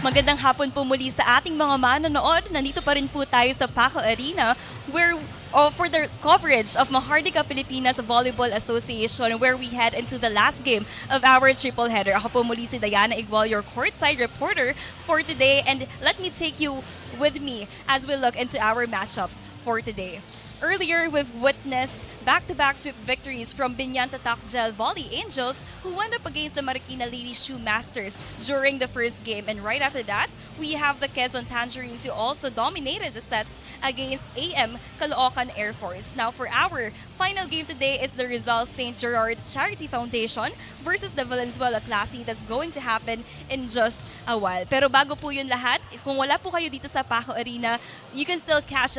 Magandang hapon po muli sa ating mga manonood. Nandito pa rin po tayo sa Paco Arena where for the coverage of Mahardika Pilipinas Volleyball Association where we head into the last game of our triple header. Ako po muli si Diana Igual, your courtside reporter for today, and let me take you with me as we look into our matchups for today. Earlier, we've witnessed back-to-back sweep victories from Binyan Takjel Volley Angels, who went up against the Marikina Ladies Shoe Masters during the first game. And right after that, we have the Quezon Tangerines, who also dominated the sets against AM Caloocan Air Force. Now, for our final game today is the Rizal St. Gerrard Charity Foundation versus the Valenzuela Classy. That's going to happen in just a while. Pero bago po yun lahat, kung wala po kayo dito sa Paco Arena, you can still catch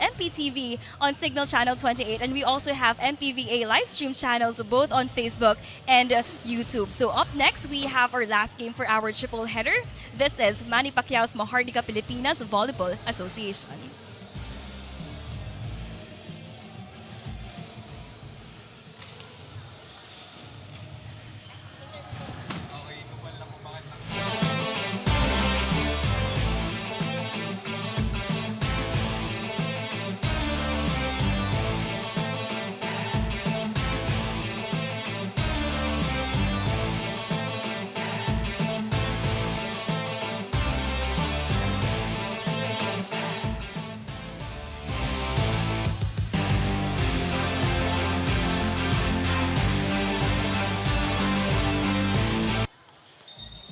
MPTV on Signal Channel 28, and we also have MPVA live stream channels both on Facebook and YouTube. So up next, we have our last game for our triple header. This is Manny Pacquiao's Mahardika Pilipinas Volleyball Association.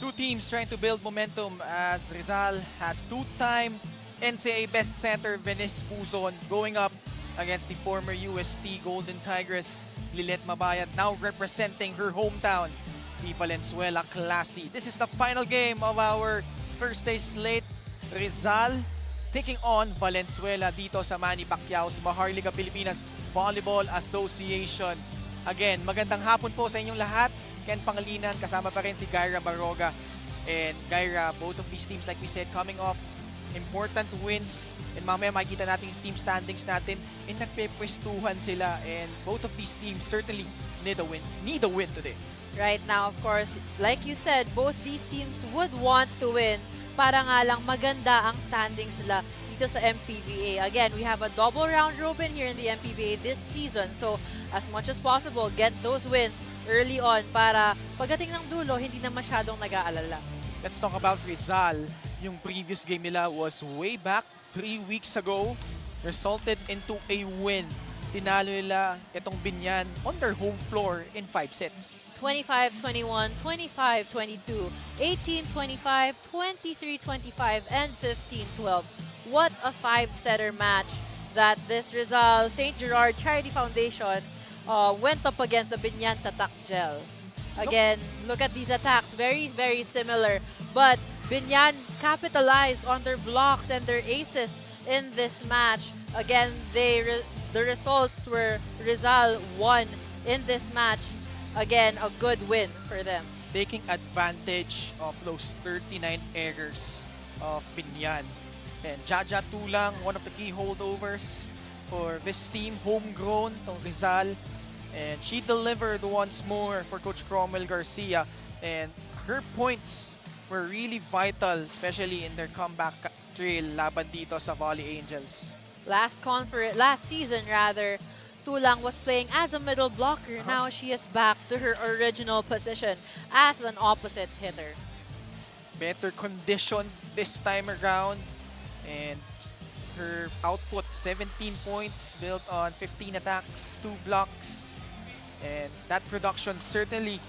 Two teams trying to build momentum as Rizal has two-time NCAA best center Venice Puzon going up against the former UST Golden Tigress Lilet Mabayad, now representing her hometown, the Valenzuela Classy. This is the final game of our Thursday slate. Rizal taking on Valenzuela dito sa Manny Pacquiao's Mahardika Pilipinas Volleyball Association. Again, magandang hapon po sa inyong lahat. Ken Pangilinan, kasama pa rin si Gaira Baroga. And Gaira, both of these teams, like we said, coming off important wins. And mamaya makikita natin yung team standings natin. And nagpepwestuhan sila. And both of these teams certainly need a win today. Right now, of course, like you said, both these teams would want to win para nga lang maganda ang standings nila dito sa MPVA. Again, we have a double round robin here in the MPVA this season. So, as much as possible, get those wins early on para pagdating ng dulo, hindi na masyadong nag-aalala. Let's talk about Rizal. Yung previous game nila was way back 3 weeks ago. Resulted into a win. Tinalo nila itong Binyan on their home floor in 5 sets. 25-21, 25-22, 18-25, 23-25, and 15-12. What a 5-setter match that this Rizal St. Gerrard Charity Foundation went up against the Binyan Takjel. Again, look at these attacks, very, very similar. But Binyan capitalized on their blocks and their aces in this match. Again, the results were Rizal won in this match. Again, a good win for them. Taking advantage of those 39 errors of Binyan. And Jaja Tulang, one of the key holdovers for this team, homegrown, tong Rizal. And she delivered once more for Coach Cromwell Garcia. And her points were really vital, especially in their comeback trail laban dito sa Volley Angels. Last season, Tulang was playing as a middle blocker. Now she is back to her original position as an opposite hitter. Better condition this time around. And her output, 17 points, built on 15 attacks, 2 blocks. And that production certainly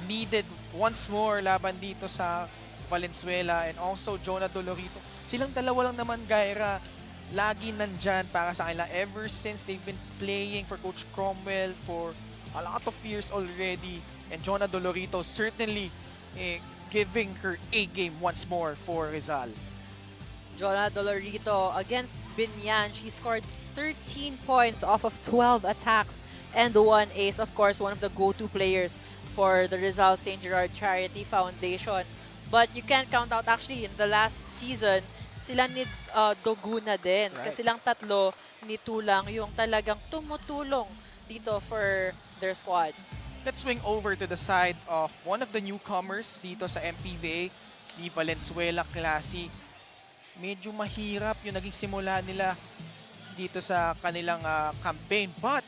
needed once more laban dito sa Valenzuela and also Jonah Dolorito. Silang dalawa lang naman, Gaira, lagi nandyan para sa kanila ever since they've been playing for Coach Cromwell for a lot of years already. And Jonah Dolorito certainly giving her A-game once more for Rizal. Jonah Dolorito against Binyan, she scored 13 points off of 12 attacks and 1 ace. Of course, one of the go-to players for the Rizal St. Gerrard Charity Foundation. But you can't count out actually in the last season, sila ni Doguna din. Right. Kasi silang tatlo ni Tulang yung talagang tumutulong dito for their squad. Let's swing over to the side of one of the newcomers dito sa MPVA, ni Valenzuela Classy. Medyo mahirap yung naging simula nila dito sa kanilang campaign. But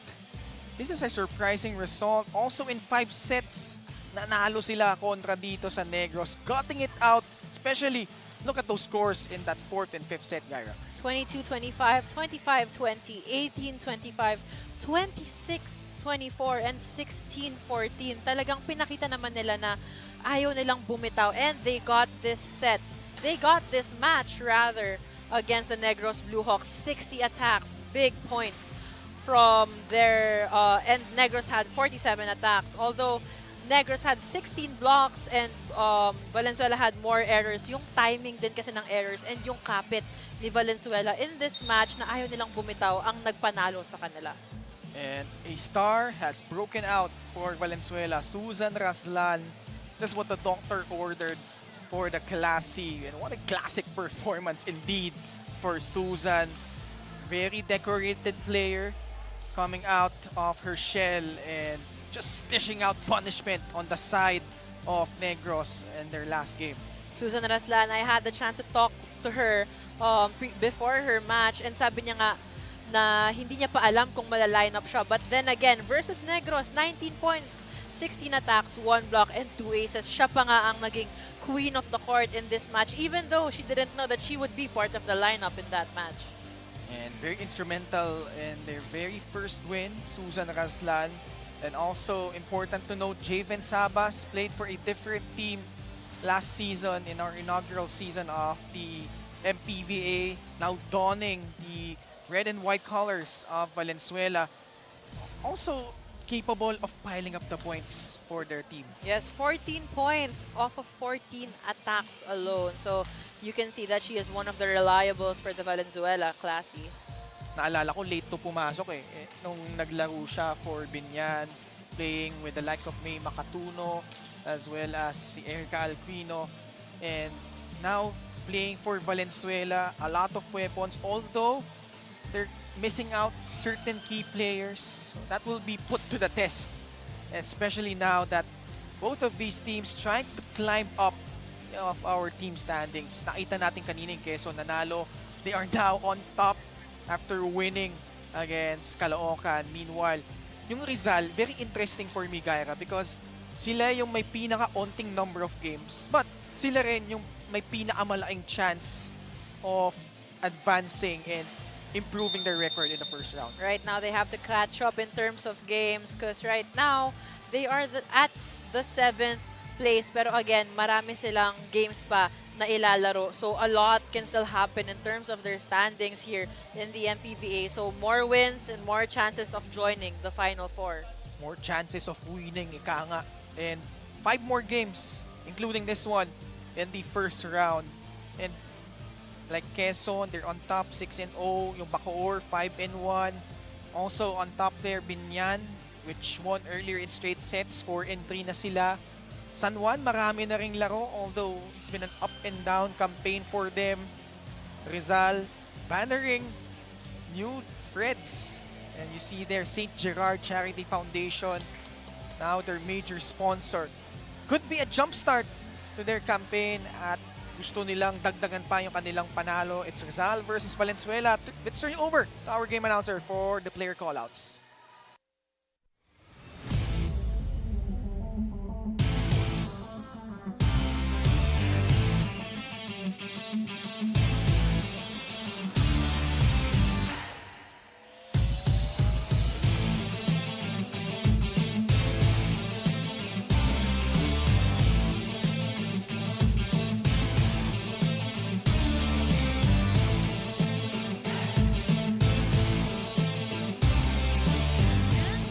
this is a surprising result. Also in 5 sets, nanalo sila kontra dito sa Negros. Gutting it out, especially look at those scores in that 4th and 5th set, Gyra. 22-25, 25-20, 18-25, 26-24, and 16-14. Talagang pinakita naman nila na ayaw nilang bumitaw, and they got this set. They got this match, rather, against the Negros Blue Hawks. 60 attacks, big points from their... and Negros had 47 attacks. Although Negros had 16 blocks and Valenzuela had more errors. Yung timing din kasi ng errors and yung kapit ni Valenzuela in this match na ayaw nilang bumitaw ang nagpanalo sa kanila. And a star has broken out for Valenzuela. Susan Raslan. That's what the doctor ordered for the Classy. And what a classic performance indeed for Susan. Very decorated player coming out of her shell and just dishing out punishment on the side of Negros in their last game. Susan Raslan, I had the chance to talk to her before her match, and sabi niya nga na hindi niya pa alam kung mala-line up siya. But then again, versus Negros, 19 points, 16 attacks, 1 block, and 2 aces. Siya pa nga ang naging queen of the court in this match, even though she didn't know that she would be part of the lineup in that match. And very instrumental in their very first win, Susan Raslan. And also important to note, Javen Sabas played for a different team last season in our inaugural season of the MPVA, now donning the red and white colors of Valenzuela. Also capable of piling up the points for their team. Yes, 14 points off of 14 attacks alone. So you can see that she is one of the reliables for the Valenzuela Classy. Naalala ko, late to pumasok nung naglaro siya for Binyan, playing with the likes of May Makatuno, as well as si Erica Alquino. And now, playing for Valenzuela, a lot of weapons, although they're missing out certain key players that will be put to the test, especially now that both of these teams trying to climb up of our team standings. Nakita natin kanina yung Quezon nanalo. They are now on top after winning against Caloocan. Meanwhile, yung Rizal, very interesting for me, Gyra, because sila yung may pinaka-onting number of games, but sila rin yung may pinakamalaking chance of advancing and improving their record in the first round. Right now, they have to catch up in terms of games because right now, they are at the 7th place. Pero again, marami silang games pa na ilalaro. So a lot can still happen in terms of their standings here in the MPVA. So more wins and more chances of joining the Final Four. More chances of winning, ika nga. And 5 more games, including this one, in the first round. And like Quezon, they're on top 6-0. Yung Bacoor, 5-1. Also on top there, Binyan, which won earlier in straight sets, 4-3 na sila. San Juan, marami na ring laro, although it's been an up and down campaign for them. Rizal, bannering new Freds. And you see there, St. Gerrard Charity Foundation, now their major sponsor. Could be a jumpstart to their campaign at gusto nilang dagdagan pa yung kanilang panalo. It's Rizal versus Valenzuela. Let's turn you over to our game announcer for the player callouts.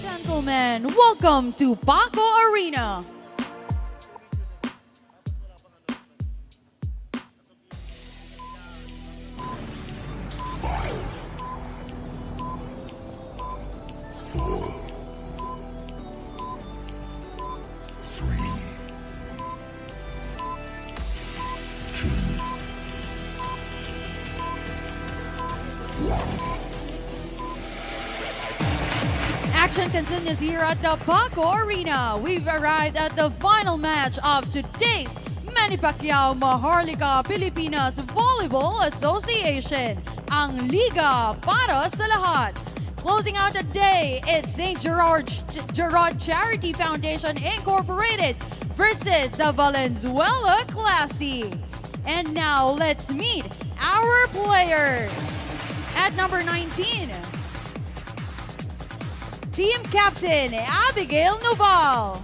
Gentlemen, welcome to Paco Arena. action continues here at the Paco Arena. We've arrived at the final match of today's Manny Pacquiao Maharlika Pilipinas Volleyball Association, ang Liga para sa lahat. Closing out the day, it's St. Gerrard Charity Foundation Incorporated versus the Valenzuela Classy. And now let's meet our players. At number 19, Team Captain Abigail Noval.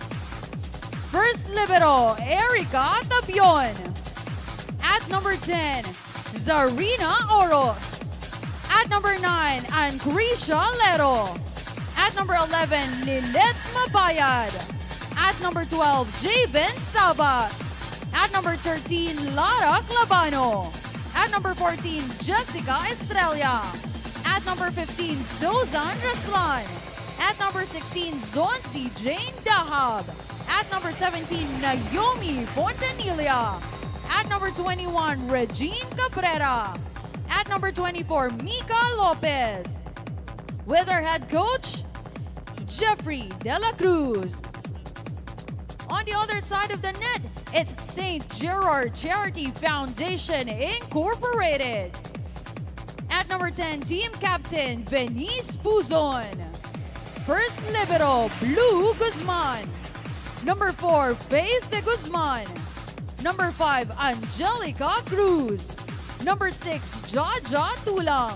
First Libero, Erica Tapion. At number 10, Zarina Oros. At number 9, Angrisha Lero. At number 11, Lilet Mabayad. At number 12, Javen Sabas. At number 13, Lara Clavano. At number 14, Jessica Estrella. At number 15, Susan Raslan. At number 16, Zonzi Jane Dahab. At number 17, Naomi Fontanilla. At number 21, Regine Cabrera. At number 24, Mika Lopez. With our head coach, Jeffrey De La Cruz. On the other side of the net, it's St. Gerrard Charity Foundation Incorporated. At number 10, Team Captain Venice Puzon. First Libero, Blue Guzman. Number 4, Faith de Guzman. Number 5, Angelica Cruz. Number 6, Jaja Tulang.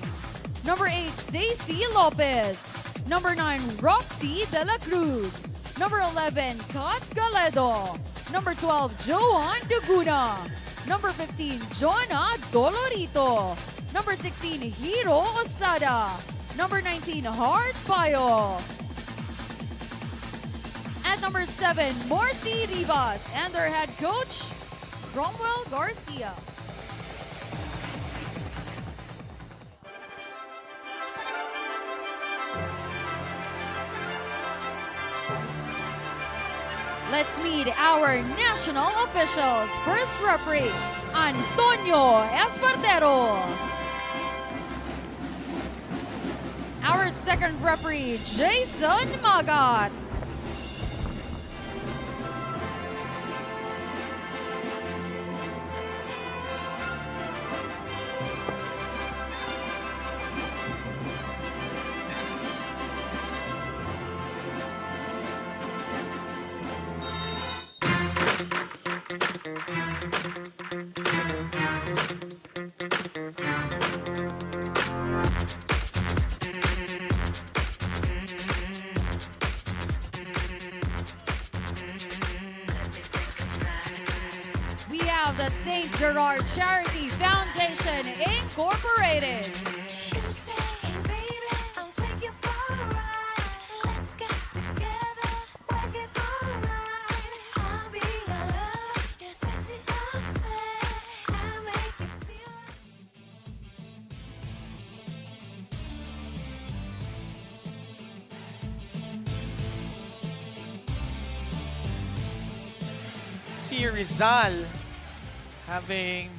Number 8, Stacy Lopez. Number 9, Roxy De La Cruz. Number 11, Kat Galedo. Number 12, Joan Deguna. Number 15, Jonah Dolorito. Number 16, Hiro Osada. Number 19, Hart Payo. At number 7, Morsi Rivas. And their head coach, Cromwell Garcia. Let's meet our national officials. First referee, Antonio Espartero. Our second referee, Jason Magat. The St. Gerrard Charity Foundation Incorporated. Si Rizal having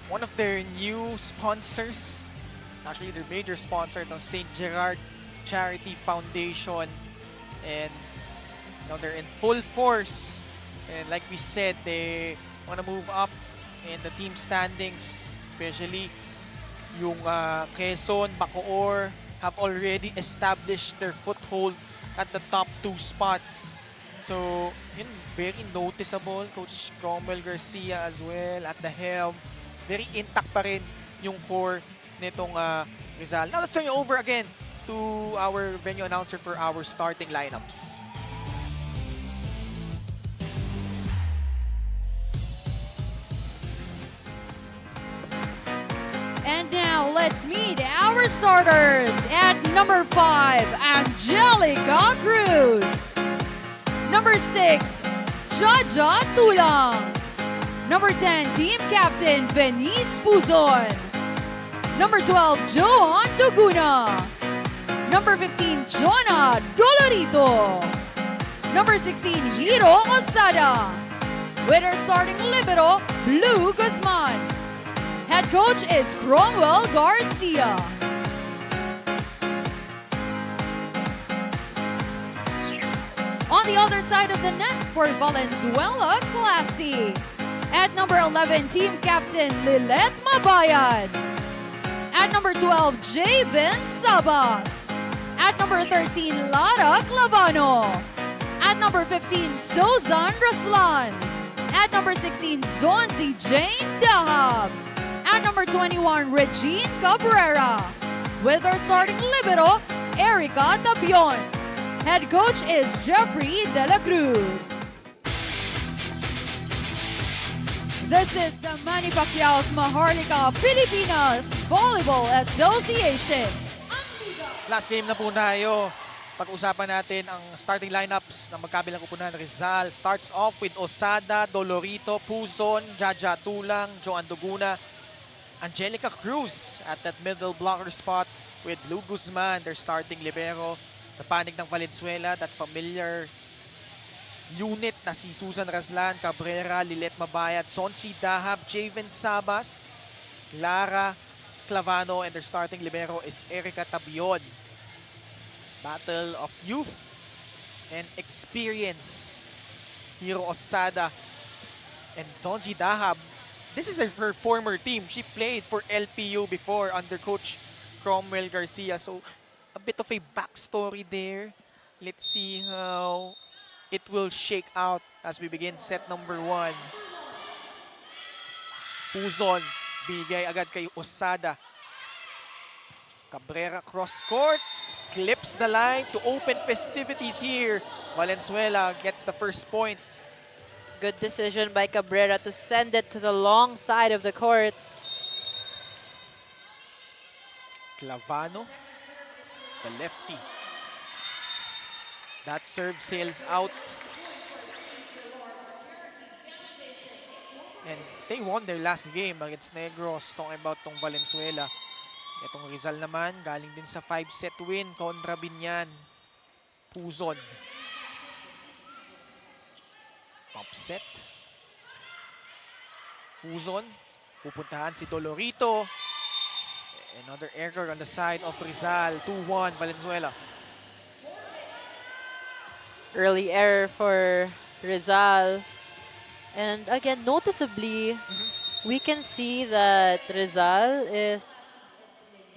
one of their new sponsors, actually their major sponsor, itong St. Gerrard Charity Foundation, and they're in full force, and like we said, they want to move up in the team standings, especially yung Quezon, Bacoor have already established their foothold at the top 2 spots. So, yun, very noticeable. Coach Cromwell Garcia as well at the helm. Very intact pa rin yung core nitong Rizal. Now, let's turn you over again to our venue announcer for our starting lineups. And now, let's meet our starters. At number 5, Angelica Cruz. Number 6, Jaja Tulang. Number 10, Team Captain Venice Puzon. Number 12, Joan Duguna. Number 15, Jonah Dolorito. Number 16, Hiro Osada. With our starting libero, Blue Guzman. Head coach is Cromwell Garcia. the other side of the net for Valenzuela Classy. At number 11, team captain Lilet Mabayan. At number 12, Javen Sabas. At number 13, Lara Clavano. At number 15, Sozan Raslan. At number 16, Zonzi Jane Dahab. At number 21, Regine Cabrera. With our starting libero, Erica Tabion. Head coach is Jeffrey De La Cruz. This is the Manny Pacquiao's Maharlika Pilipinas Volleyball Association. Last game na po tayo. Pag-usapan natin ang starting lineups ng magkabilang kupunan. Rizal starts off with Osada, Dolorito, Puzon, Jaja Tulang, Joan Duguna, Angelica Cruz at that middle blocker spot with Lou Guzman, their starting libero. Sa panig ng Valenzuela, that familiar unit na si Susan Raslan, Cabrera, Lilet Mabayat, Sonchi Dahab, Javen Sabas, Lara Clavano, and their starting libero is Erica Tabion. Battle of youth and experience. Hiro Osada and Sonchi Dahab. This is her former team. She played for LPU before under coach Cromwell Garcia. So a bit of a backstory there. Let's see how it will shake out as we begin set number 1. Puzon, bigay agad kay Osada. Cabrera cross court, clips the line to open festivities here. Valenzuela gets the first point. Good decision by Cabrera to send it to the long side of the court. Clavano, the lefty. That serve sails out. And they won their last game against Negros. Talking about tong Valenzuela. Itong Rizal naman, galing din sa 5-set win kontra Binyan. Puzon. Upset. Puzon. Pupuntahan si Dolorito. Another error on the side of Rizal. 2-1 Valenzuela. Early error for Rizal. And again, noticeably, we can see that Rizal is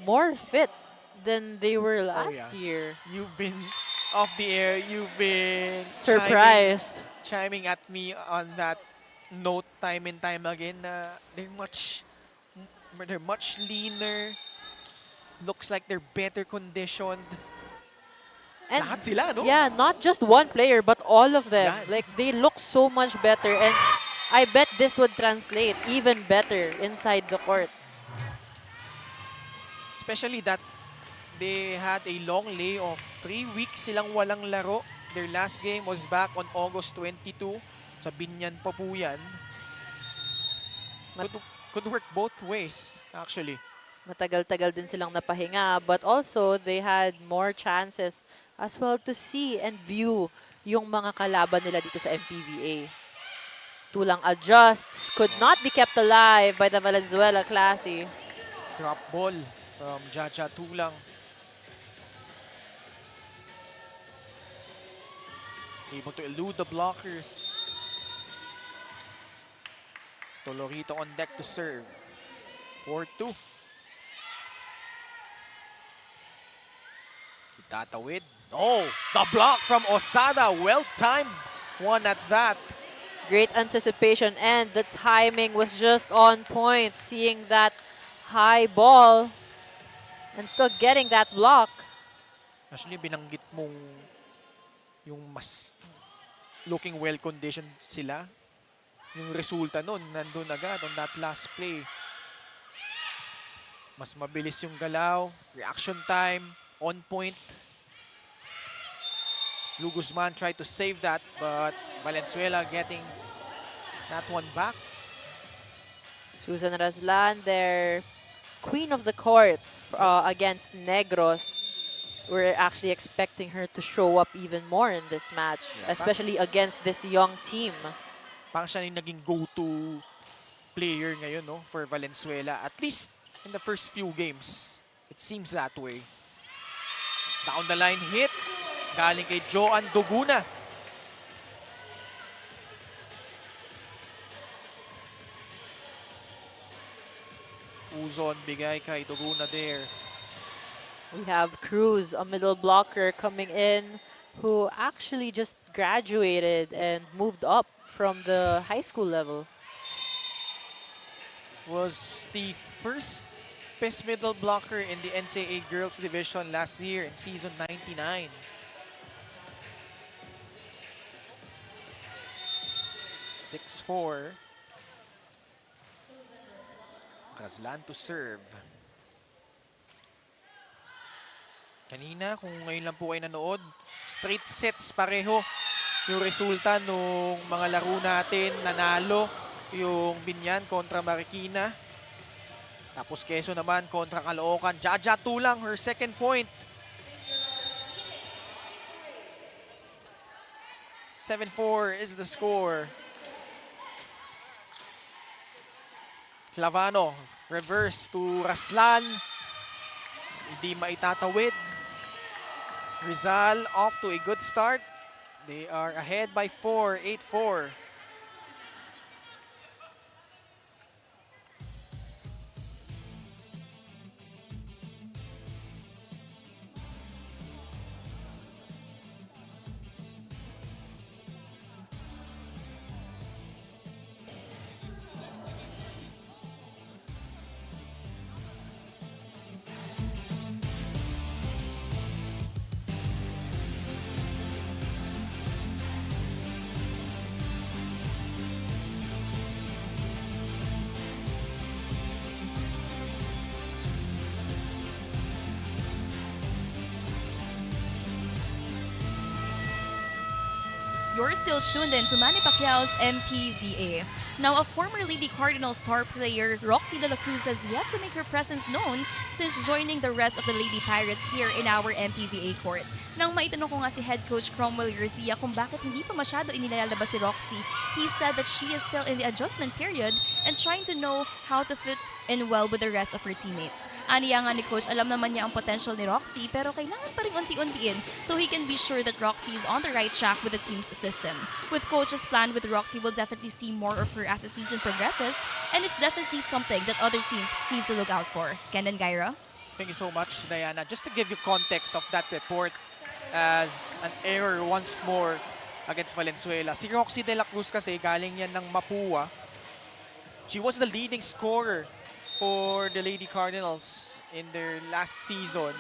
more fit than they were last year. You've been off the air. You've been Surprised. chiming at me on that note time and time again. They're much leaner. Looks like they're better conditioned. And Lahat sila, no? yeah, not just one player, but all of them. Yeah. Like, they look so much better. And I bet this would translate even better inside the court. Especially that they had a long layoff. 3 weeks silang walang laro. Their last game was back on August 22. Sa Binyan pa po yan. Could work both ways, actually. Matagal-tagal din silang napahinga, but also they had more chances as well to see and view yung mga kalaban nila dito sa MPVA. Tulang adjusts, could not be kept alive by the Valenzuela Classy. Drop ball from Jaja Tulang. Able to elude the blockers. Dolorito on deck to serve. 4-2. Itatawid. Oh, the block from Osada. Well-timed one at that. Great anticipation, and the timing was just on point. Seeing that high ball and still getting that block. Actually, binanggit mong yung mas looking well-conditioned sila. Yung resulta nun, nandun agad on that last play. Mas mabilis yung galaw. Reaction time, on point. Lou Guzman tried to save that, but Valenzuela getting that one back. Susan Raslan, their queen of the court against Negros. We're actually expecting her to show up even more in this match, especially against this young team. Parang siya yung naging go-to player ngayon, no, for Valenzuela. At least in the first few games, it seems that way. Down the line hit. Galing kay Joan Duguna. Uzon, bigay kay Duguna there. We have Cruz, a middle blocker coming in, who actually just graduated and moved up from the high school level. Was the first best middle blocker in the NCAA Girls Division last year in season 99. (6'4". Razlan to serve. Kanina, kung ngayon lang po ay nanood, straight sets pareho yung resulta nung mga laro natin. Nanalo yung Binyan kontra Marikina. Tapos Quezon naman kontra Caloocan. Jaja tulang her second point. 7-4 is the score. Clavano, reverse to Raslan. Hindi maitatawid. Rizal off to a good start. They are ahead by 4, 8-4. You're still tuned in to Manny Pacquiao's MPVA. Now, a former Lady Cardinal star player, Roxy De La Cruz, has yet to make her presence known since joining the rest of the Lady Pirates here in our MPVA court. Nang maitanong ko nga si head coach Cromwell Garcia kung bakit hindi pa masyado inilalabas si Roxy, he said that she is still in the adjustment period and trying to know how to fit in well with the rest of her teammates. Aniya nga ni Coach, alam naman niya ang potential ni Roxy pero kailangan pa rin unti-untiin so he can be sure that Roxy is on the right track with the team's system. With Coach's plan with Roxy, we'll definitely see more of her as the season progresses, and it's definitely something that other teams need to look out for. Ken and Gyra? Thank you so much, Diana. Just to give you context of that report as an error once more against Valenzuela. Si Roxy De La Cruz kasi galing yan ng Mapua. She was the leading scorer for the Lady Cardinals in their last season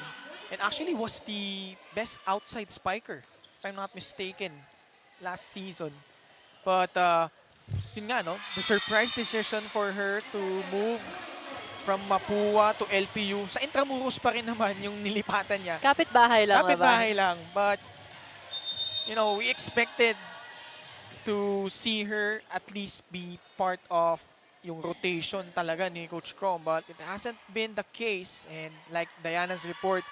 and actually was the best outside spiker, if I'm not mistaken, last season. But yun nga, no? The surprise decision for her to move from Mapua to LPU. Sa Intramuros pa rin naman yung nilipatan niya. Kapit-bahay lang. Kapit-bahay lang. But, you know, we expected to see her at least be part of yung rotation talaga ni Coach Crom, but it hasn't been the case. And like Diana's report,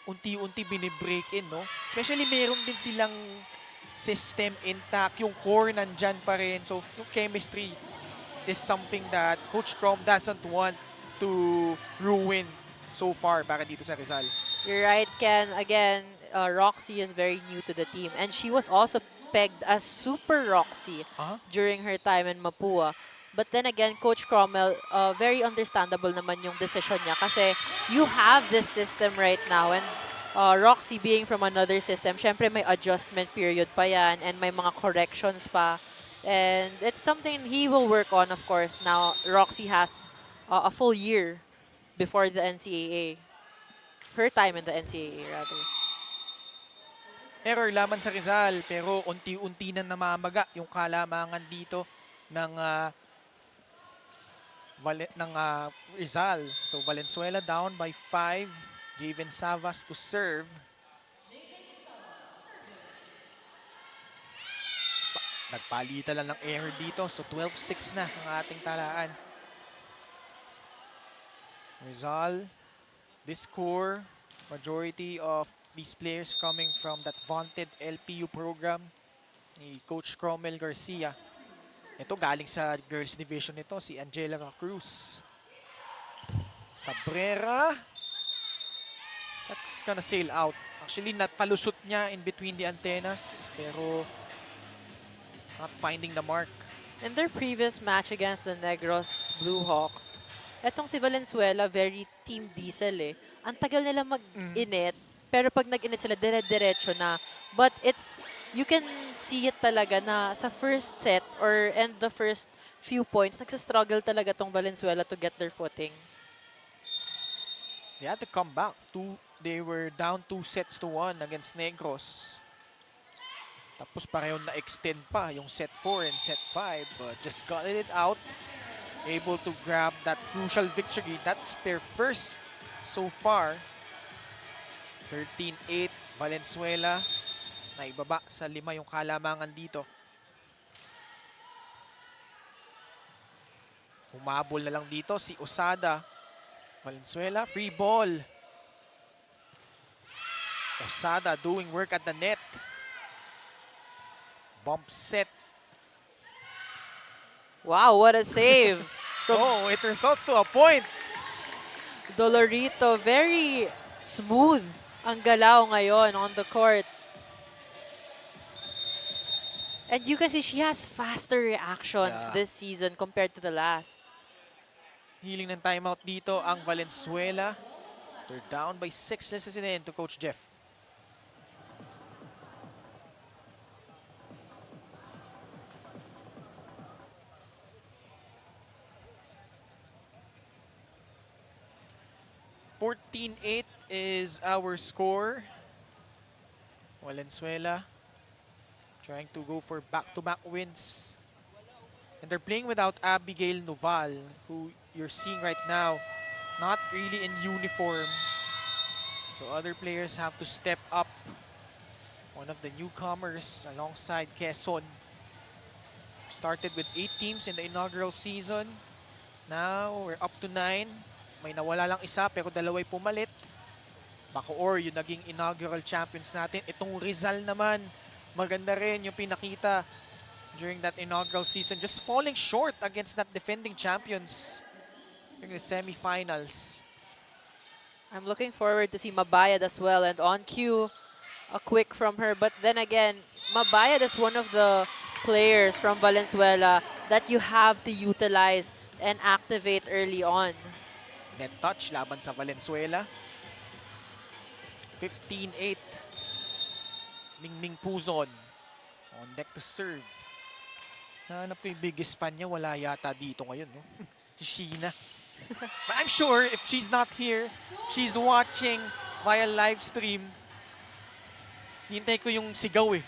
unti-unti binibreak in, no? Especially meron din silang system intact, yung core nandyan pa rin. So yung chemistry is something that Coach Crom doesn't want to ruin so far para dito sa Rizal. You're right, Ken. Again, Roxy is very new to the team. And she was also pegged as Super Roxy during her time in Mapua. But then again, Coach Cromwell, very understandable naman yung decision niya kasi you have this system right now and Roxy being from another system, syempre may adjustment period pa yan and may mga corrections pa. And it's something he will work on, of course. Now, Roxy has a full year before the NCAA. Her time in the NCAA, rather. Error laman sa Rizal, pero unti-unti na namamaga yung kalamangan dito ng Rizal. So Valenzuela down by 5. Javen Savas to serve. Nagpalitan lang ng error dito. So 12-6 na ang ating talaan. Rizal, this core, majority of these players coming from that vaunted LPU program ni Coach Cromwell Garcia. Ito galing sa girls division nito, si Angelica Cruz. Cabrera. That's gonna sail out. Actually, palusot niya in between the antennas, pero not finding the mark. In their previous match against the Negros Blue Hawks, Etong si Valenzuela, very team diesel eh. Ang tagal nila mag-init, pero pag nag-init sila, dire-diretso na. But you can see it talaga na sa first set and the first few points, nagsastruggle talaga tong Valenzuela to get their footing. They had to come back. They were down 2-1 against Negros. Tapos pareho na-extend pa yung set 4 and set 5, but just got it out. Able to grab that crucial victory. That's their first so far. 13-8, Valenzuela. Naibaba sa 5 yung kalamangan dito. Humabol na lang dito si Osada. Valenzuela, free ball. Osada doing work at the net. Bump set. Wow, what a save! Oh, it results to a point. Dolorito, very smooth ang galaw ngayon on the court. And you can see she has faster reactions this season compared to the last. Healing ng timeout dito ang Valenzuela. They're down by 6. Listen in to Coach Jeff. (14-8) is our score. Valenzuela trying to go for back-to-back wins. And they're playing without Abigail Noval, who you're seeing right now, not really in uniform. So other players have to step up. One of the newcomers alongside Quezon. Started with 8 teams in the inaugural season. Now we're up to 9. May nawala lang isa pero dalaway pumalit. Bacoor yung naging inaugural champions natin. Itong Rizal naman, maganda rin yung pinakita during that inaugural season. Just falling short against that defending champions during the semifinals. I'm looking forward to see Mabayad as well. And on cue, a quick from her. But then again, Mabayad is one of the players from Valenzuela that you have to utilize and activate early on. Net touch laban sa Valenzuela. 15-8. Mingming Puzon on deck to serve. Nahanap ko yung biggest fan niya. Wala yata dito ngayon, no? Si Sheena. But I'm sure if she's not here, she's watching via live stream. Hintay ko yung sigaw eh.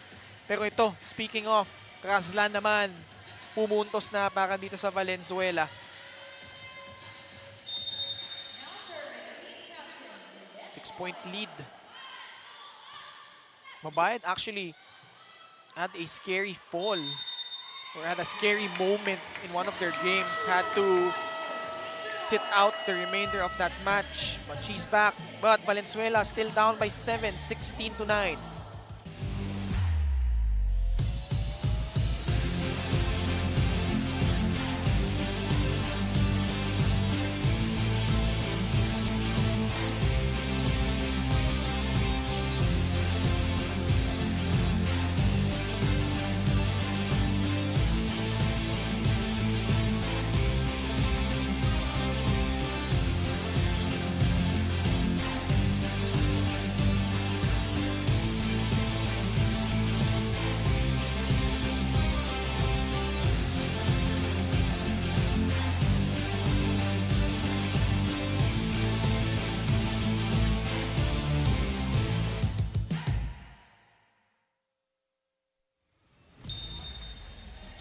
Pero ito, speaking of, Razlan naman. Pumuntos na para dito sa Valenzuela. 6-point lead. Mabayad actually had a scary fall or had a scary moment in one of their games. Had to sit out the remainder of that match. But she's back. But Valenzuela still down by 7, 16-9.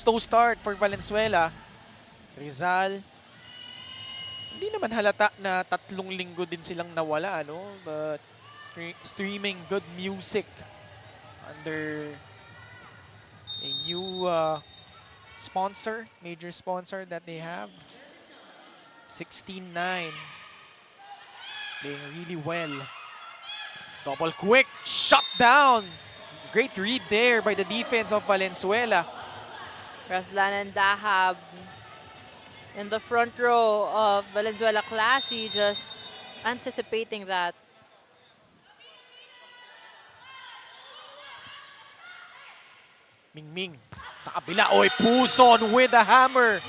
Slow start for Valenzuela. Rizal. Hindi naman halata na 3 linggo din silang nawala, no? But streaming good music under a new sponsor, major sponsor that they have. 16-9. Playing really well. Double quick. Shut down. Great read there by the defense of Valenzuela. Razlan and Dahab in the front row of Valenzuela Classy, just anticipating that. Mingming sa kabila. Oy, Puzon with a hammer.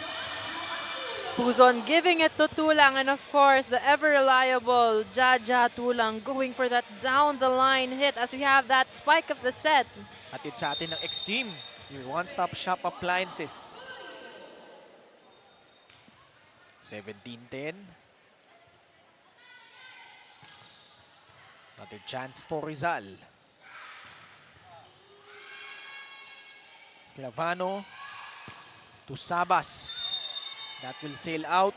Puzon giving it to Tulang, and of course, the ever-reliable Jaja Tulang going for that down-the-line hit as we have that spike of the set. Atid sa atin ng Extreme, your one-stop shop appliances. 17-10. Another chance for Rizal. Clavano to Sabas. That will sail out.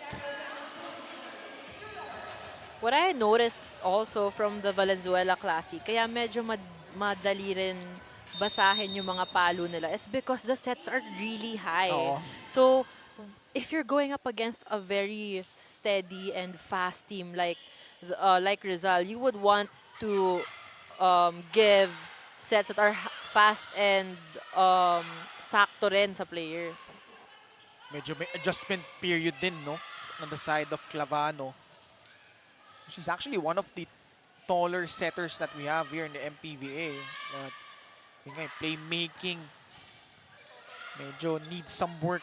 What I noticed also from the Valenzuela Classy, kaya medyo madali rin basahin yung mga palo nila, is because the sets are really high. Oo. So, if you're going up against a very steady and fast team like Rizal, you would want to give sets that are fast and sakto rin sa players. Medyo may adjustment period din, no? On the side of Clavano. She's actually one of the taller setters that we have here in the MPVA. But, yun nga, playmaking medyo needs some work.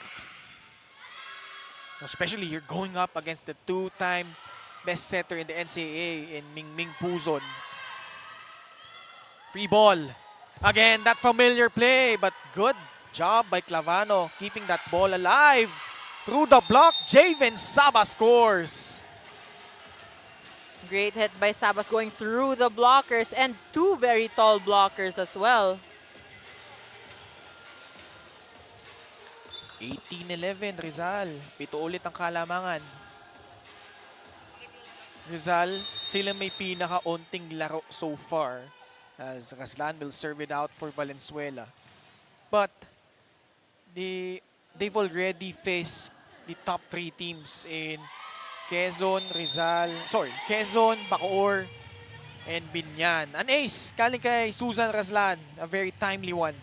Especially you're going up against the two-time best setter in the NCAA in Mingming Puzon. Free ball. Again, that familiar play, but good job by Clavano keeping that ball alive. Through the block, Javen Sabas scores. Great hit by Sabas going through the blockers, and two very tall blockers as well. 18-11 Rizal. Pito ulit ang kalamangan. Rizal, sila may pinaka-onting laro so far as Raslan will serve it out for Valenzuela. But they've already faced the top three teams in Quezon, Bacoor, and Binyan. An ace galing kay Susan Raslan, a very timely one.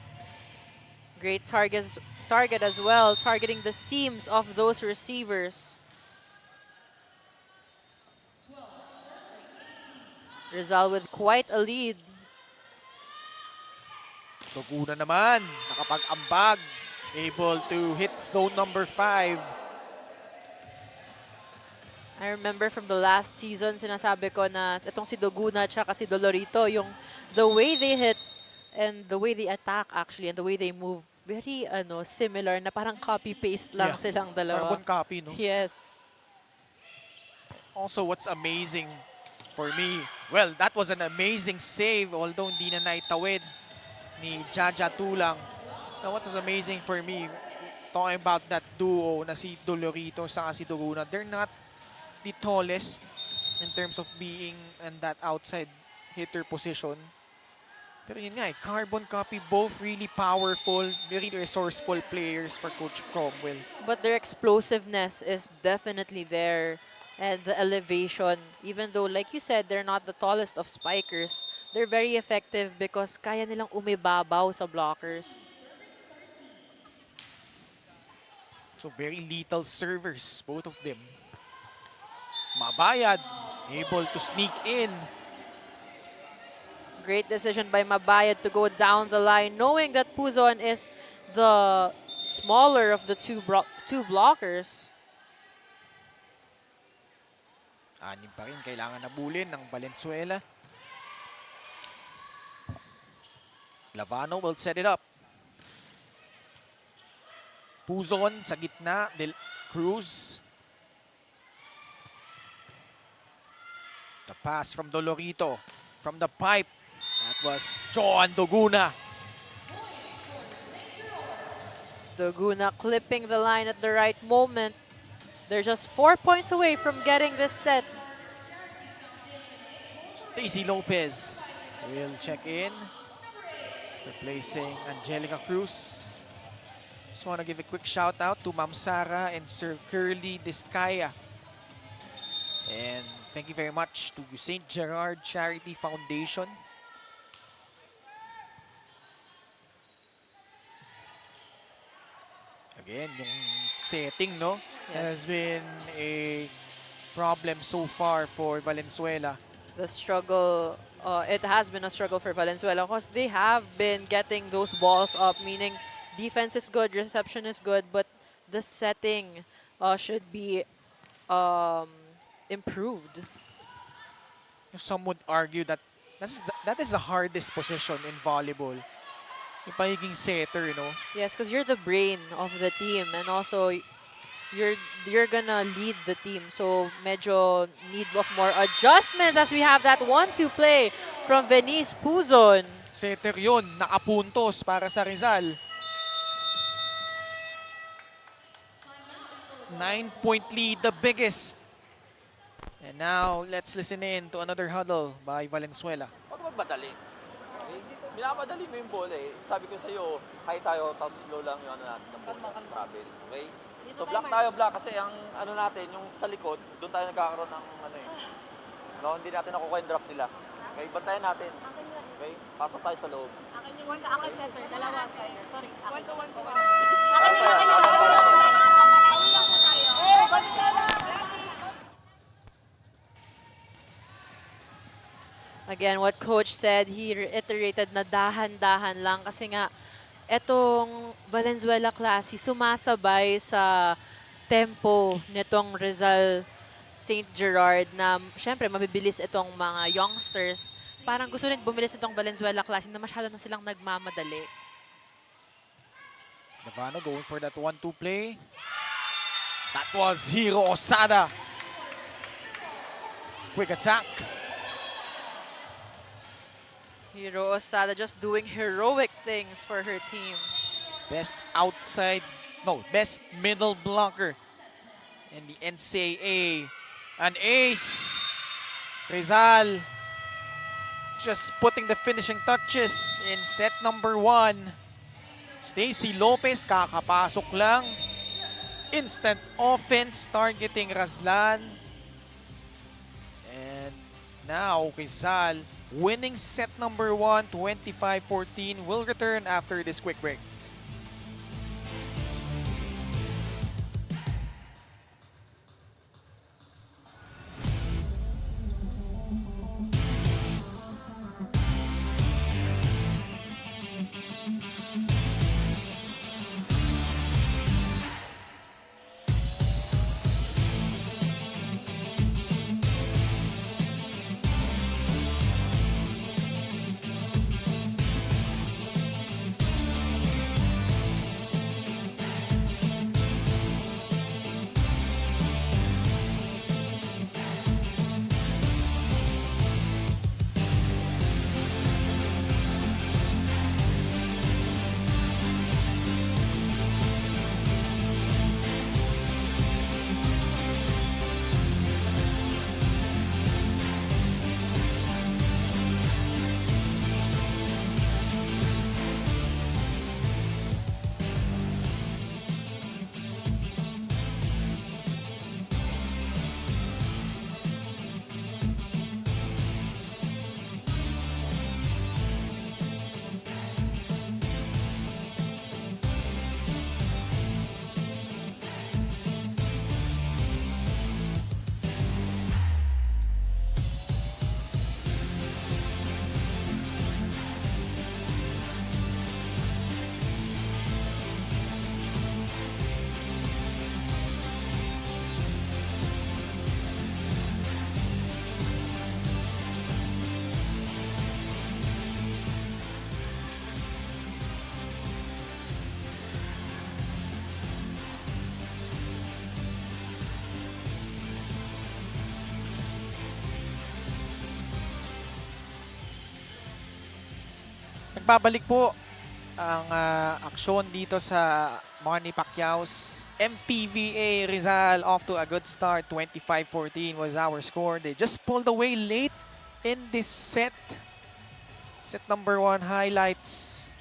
Great target as well, targeting the seams of those receivers. Rizal with quite a lead. Duguna naman, nakapag-ambag, able to hit zone number 5. I remember from the last season, sinasabi ko na itong si Duguna at si Dolorito, yung the way they hit and the way they attack actually and the way they move, very similar na parang copy-paste lang silang dalawa. Carbon copy, no? Yes. Also, what's amazing for me, well, that was an amazing save, although hindi na naitawid ni Jaja Tulang. Now, what was amazing for me, talking about that duo na si Dolorito sa si Duguna, they're not the tallest in terms of being in that outside hitter position. Pero yun nga, carbon copy, both really powerful, very resourceful players for Coach Cromwell. But their explosiveness is definitely there. And the elevation, even though, like you said, they're not the tallest of spikers, they're very effective because kaya nilang umibabaw sa blockers. So very lethal servers, both of them. Mabayad, able to sneak in. Great decision by Mabayad to go down the line, knowing that Puzon is the smaller of the two blockers. Anim pa rin, kailangan nabulin ng Valenzuela. Clavano will set it up. Puzon sa gitna, Del Cruz. The pass from Dolorito, from the pipe. That was Joan Duguna. Duguna clipping the line at the right moment. They're just 4 points away from getting this set. Stacy Lopez will check in, replacing Angelica Cruz. Just want to give a quick shout out to Ma'am Sara and Sir Curly Discaya. And thank you very much to St. Gerrard Charity Foundation. Again, yung setting, no? Has been a problem so far for Valenzuela. The struggle, it has been a struggle for Valenzuela because they have been getting those balls up, meaning defense is good, reception is good, but the setting should be improved. Some would argue that that is the hardest position in volleyball. Yung pagiging setter, no? Yes, because you're the brain of the team, and also you're gonna lead the team. So medyo need of more adjustments as we have that 1-2 play from Venice Puzon. Setter yun, nakapuntos para sa Rizal. 9-point lead, the biggest. And now, let's listen in to another huddle by Valenzuela. Huwag magmadali. Okay? Minamadali mo yung bola eh. Sabi ko sa'yo, high tayo, tapos slow lang yung ano natin ng bola. Travel. Okay? So block tayo, block. Kasi ang ano natin, yung sa likod, doon tayo nagkakaroon ng ano eh. No, hindi natin nakukuha yung drop nila. Okay? Bantayan natin. Okay? Pasok tayo sa loob. Akin yung sa akin center, dalawa tayo. Sorry. 1-1 po. Again, what coach said, he reiterated na dahan-dahan lang kasi nga etong Valenzuela Classy sumasabay sa tempo nitong Rizal St. Gerrard na syempre mabibilis itong mga youngsters. Parang gusto rin bumilis itong Valenzuela Classy na masyado na silang nagmamadali. Navano going for that 1-2 play. That was Hiro Osada. Quick attack. Hiro Osada just doing heroic things for her team. Best middle blocker in the NCAA. An ace. Rizal just putting the finishing touches in set number 1. Stacy Lopez kakapasok lang. Instant offense targeting Razlan. And now Rizal winning set number 1, 25-14. Will return after this quick break. Nagbabalik po ang aksyon dito sa Manny Pacquiao's MPVA. Rizal off to a good start. 25-14 was our score. They just pulled away late in this set. Set number 1 highlights.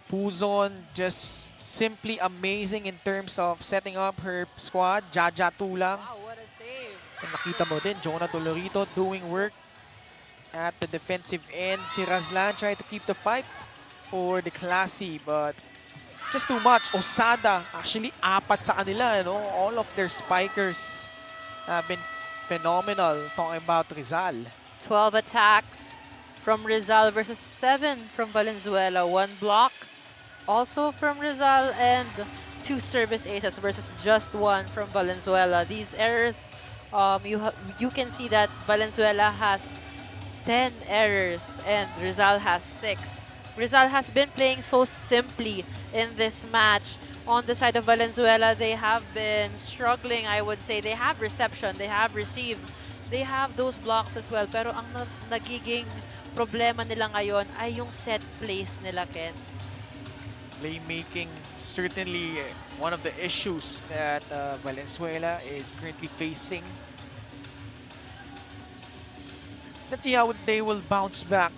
Puzon just simply amazing in terms of setting up her squad. Jaja Tulang. Wow, what a save. And nakita mo din, Jonah Dolorito doing work at the defensive end. Si Razlan tried to keep the fight for the Classy, but just too much. Osada, actually apat sa kanila. No? All of their spikers have been phenomenal. Talking about Rizal. 12 attacks from Rizal versus 7 from Valenzuela. 1 block also from Rizal and 2 service aces versus just 1 from Valenzuela. These errors, you can see that Valenzuela has 10 errors and Rizal has 6. Rizal has been playing so simply in this match. On the side of Valenzuela, they have been struggling, I would say. They have reception, they have received, they have those blocks as well. Pero ang nagiging problema nila ngayon ay yung set plays nila, Ken. Playmaking, certainly one of the issues that Valenzuela is currently facing. Let's see how they will bounce back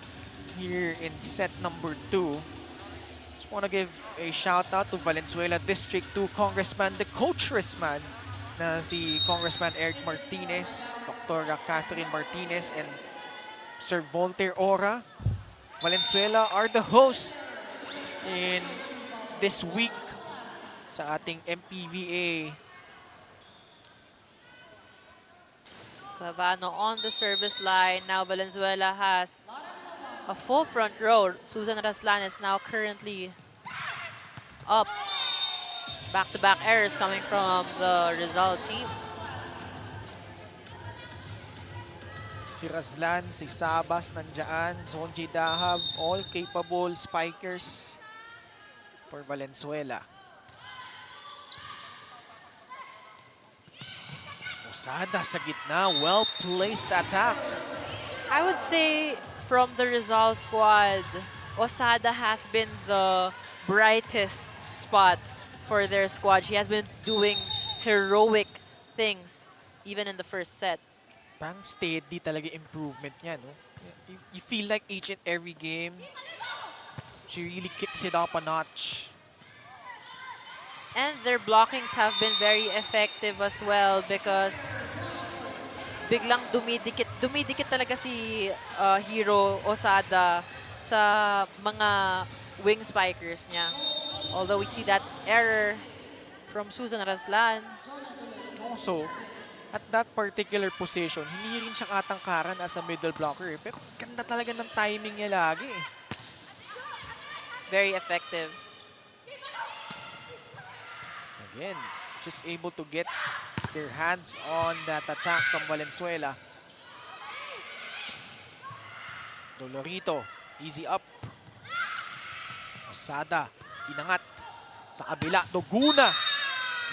here in set number 2. Just want to give a shout out to Valenzuela District 2 Congressman, the coachless man, na si Congressman Eric Martinez, Dr. Catherine Martinez, and Sir Voltaire Ora. Valenzuela are the host in this week sa ating MPVA. Clavano on the service line. Now Valenzuela has a full front row. Susan Raslan is now currently up. Back-to-back errors coming from the Rizal team. Si Raslan, si Sabas nandiyan, Zonji Dahab, all capable spikers for Valenzuela. Osada sa gitna, well-placed attack. I would say from the Rizal squad, Osada has been the brightest spot for their squad. She has been doing heroic things even in the first set. Parang steady talaga improvement niya, no? You feel like each and every game, she really kicks it up a notch. And their blockings have been very effective as well because biglang dumidikit talaga si Hero Osada sa mga wing spikers niya. Although we see that error from Susan Raslan. Also, at that particular position, hindi rin siya katangkaran as a middle blocker. Pero ganda talaga ng timing niya lagi. Very effective. Again, just able to get their hands on that attack from Valenzuela. Dolorito, easy up. Osada, inangat. Sa kabila, Doguna.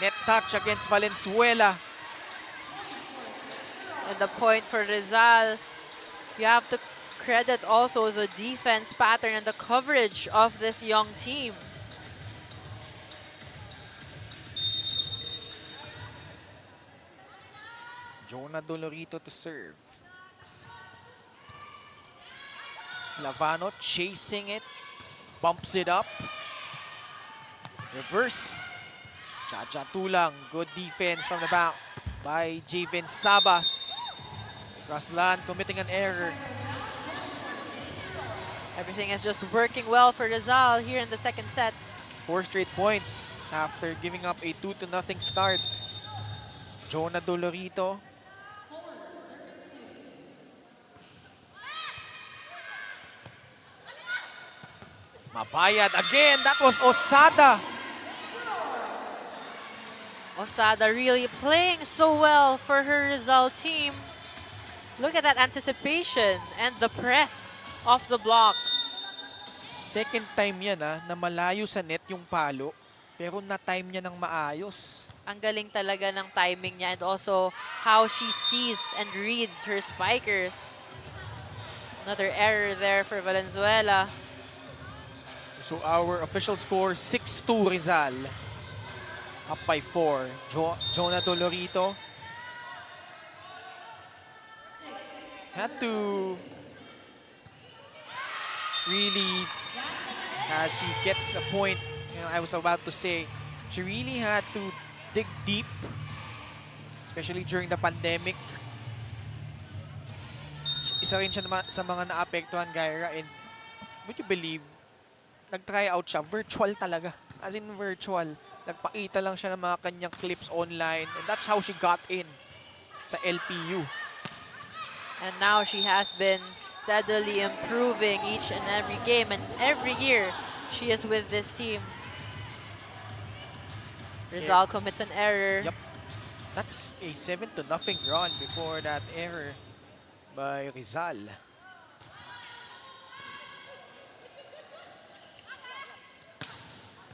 Net touch against Valenzuela. And the point for Rizal, you have to credit also the defense pattern and the coverage of this young team. Jonah Dolorito to serve. Lavano chasing it. Bumps it up. Reverse. Chacha Tulang. Good defense from the back by Javen Sabas. Raslan committing an error. Everything is just working well for Rizal here in the second set. 4 straight points after giving up a 2-0 start. Jonah Dolorito. Mabayad again. That was Osada. Osada really playing so well for her Rizal team. Look at that anticipation and the press off the block. Second time yan na malayo sa net yung palo. Pero na-time niya ng maayos. Ang galing talaga ng timing niya and also how she sees and reads her spikers. Another error there for Valenzuela. So our official score, 6-2 Rizal. Up by 4. Jonah Dolorito had to really, as she gets a point, you know, I was about to say, she really had to dig deep, especially during the pandemic. Isa rin siya sa mga naapektuhan, Gyra, and would you believe, nag-try out siya, virtual talaga. As in virtual. Nagpakita lang siya ng mga kanyang clips online, and that's how she got in sa LPU. And now she has been steadily improving each and every game and every year she is with this team. Rizal commits an error. Yep. That's a 7-0 run before that error by Rizal.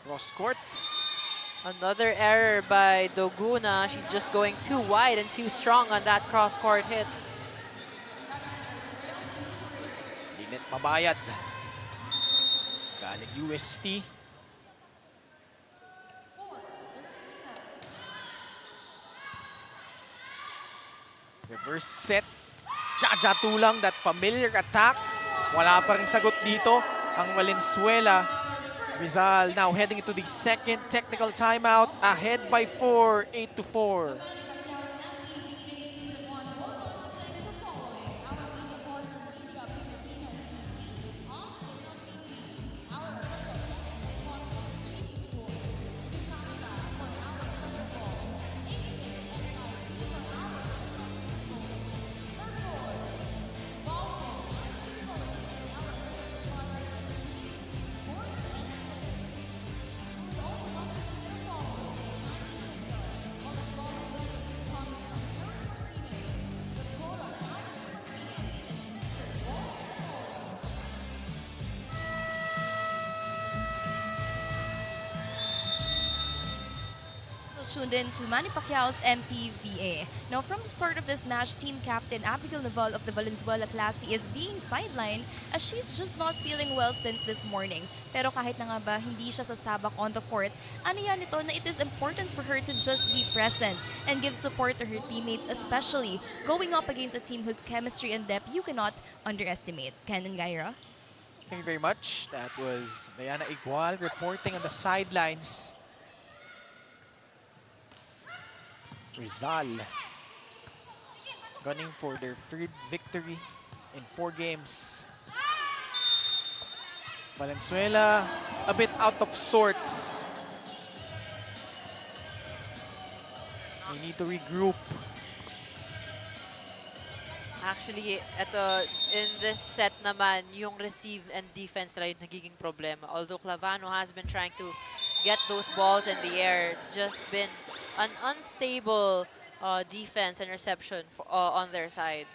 Cross court. Another error by Doguna. She's just going too wide and too strong on that cross-court hit. Lilet Mabayad. Galing UST. Reverse set. Jaja Tulang, that familiar attack. Wala pa rin sagot dito ang Valenzuela. Rizal now heading into the second technical timeout. Ahead by 4, 8-4. Tuned in to Manny Pacquiao's MPVA. Now, from the start of this match, team captain Abigail Naval of the Valenzuela Classy is being sidelined as she's just not feeling well since this morning. Pero kahit na nga ba hindi siya sasabak on the court, ano yan ito na it is important for her to just be present and give support to her teammates, especially going up against a team whose chemistry and depth you cannot underestimate. Ken and Gaira? Thank you very much. That was Diana Igual reporting on the sidelines. Rizal gunning for their third victory in 4 games. Valenzuela a bit out of sorts. They need to regroup. Actually, in this set naman, yung receive and defense na yung nagiging problema. Although Clavano has been trying to get those balls in the air, it's just been an unstable defense and reception on their side.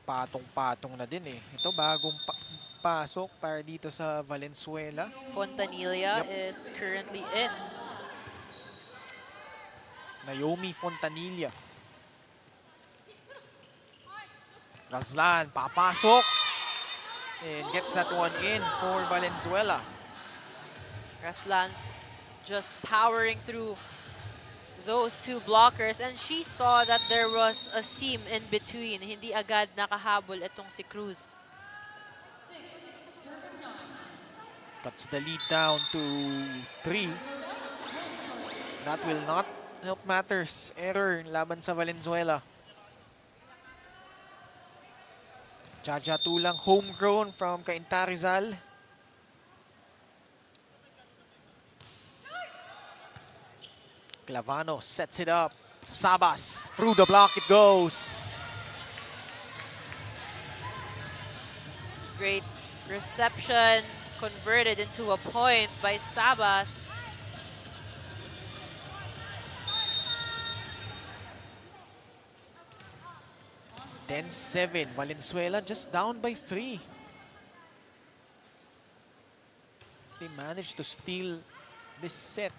Patong-patong na din eh. Ito bagong pasok para dito sa Valenzuela. Fontanilla is currently in. Naomi Fontanilla. Razlan papasok and gets that one in for Valenzuela. Raslan just powering through those 2 blockers, and she saw that there was a seam in between. Hindi agad nakahabol itong si Cruz. Cuts the lead down to 3. That will not help matters. Error laban sa Valenzuela. Jaja Tulang, homegrown from Cainta Rizal. Clavano sets it up. Sabas through the block it goes. Great reception converted into a point by Sabas. (10-7). Valenzuela just down by 3. They managed to steal this set.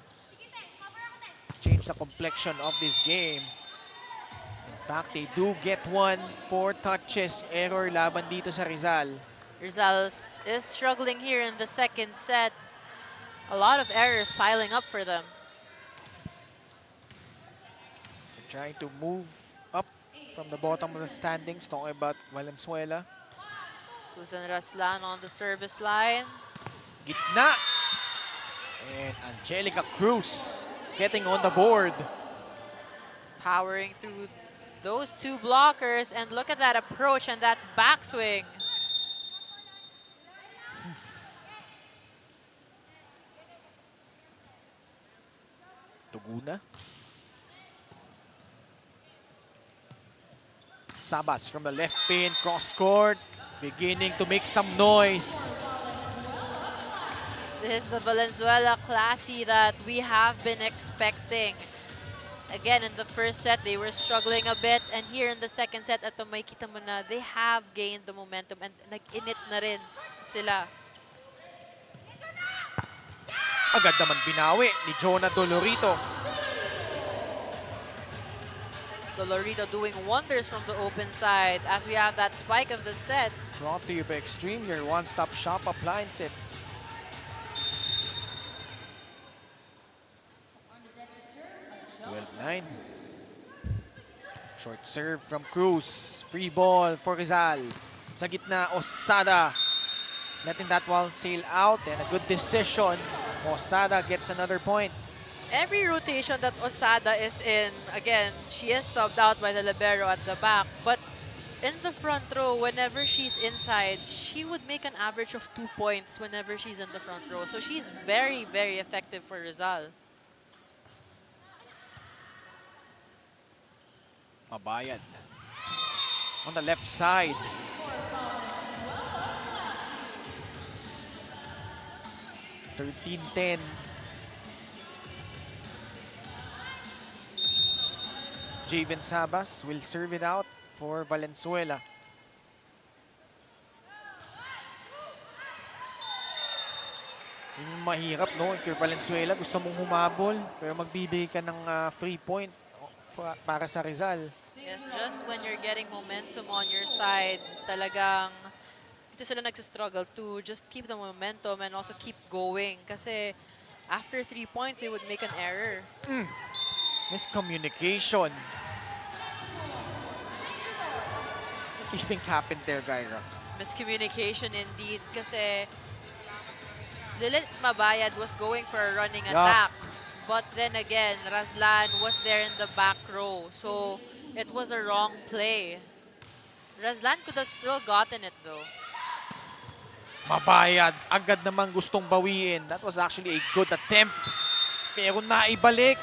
Change the complexion of this game. In fact, they do get 1 4 touches. Error laban dito sa Rizal. Rizal is struggling here in the second set. A lot of errors piling up for them. They're trying to move up from the bottom of the standings. Talking about Valenzuela. Susan Raslan on the service line. Gitna. And Angelica Cruz getting on the board. Powering through those 2 blockers, and look at that approach and that backswing. Tuguna. Sabas from the left pin, cross court, beginning to make some noise. This is the Valenzuela Classy that we have been expecting. Again, in the first set, they were struggling a bit. And here in the second set, ito makikita mo na, they have gained the momentum and nag-init na rin sila. Agad naman binawi ni Jonah Dolorito. Dolorito doing wonders from the open side as we have that spike of the set. Brought to you by Extreme, your one-stop shop appliance set. (12-9). Short serve from Cruz. Free ball for Rizal. Sa gitna, Osada. Letting that one sail out and a good decision. Osada gets another point. Every rotation that Osada is in, again, she is subbed out by the libero at the back. But in the front row, whenever she's inside, she would make an average of 2 points whenever she's in the front row. So she's very, very effective for Rizal. Mabayad. On the left side. (13-10). Javen Sabas will serve it out for Valenzuela. Yung mahirap, no? If you're Valenzuela, gusto mong humabol, pero magbibigay ka ng free point para sa Rizal. Yes, just when you're getting momentum on your side, talagang dito sila nagsistruggle to just keep the momentum and also keep going. Kasi after 3 points, they would make an error. Miscommunication. What do you think happened there, Gyra? Miscommunication indeed. Kasi Lilit Mabayad was going for a running attack. But then again, Razlan was there in the back row. So it was a wrong play. Razlan could have still gotten it though. Mabayad. Agad naman gustong bawiin. That was actually a good attempt. Pero naibalik.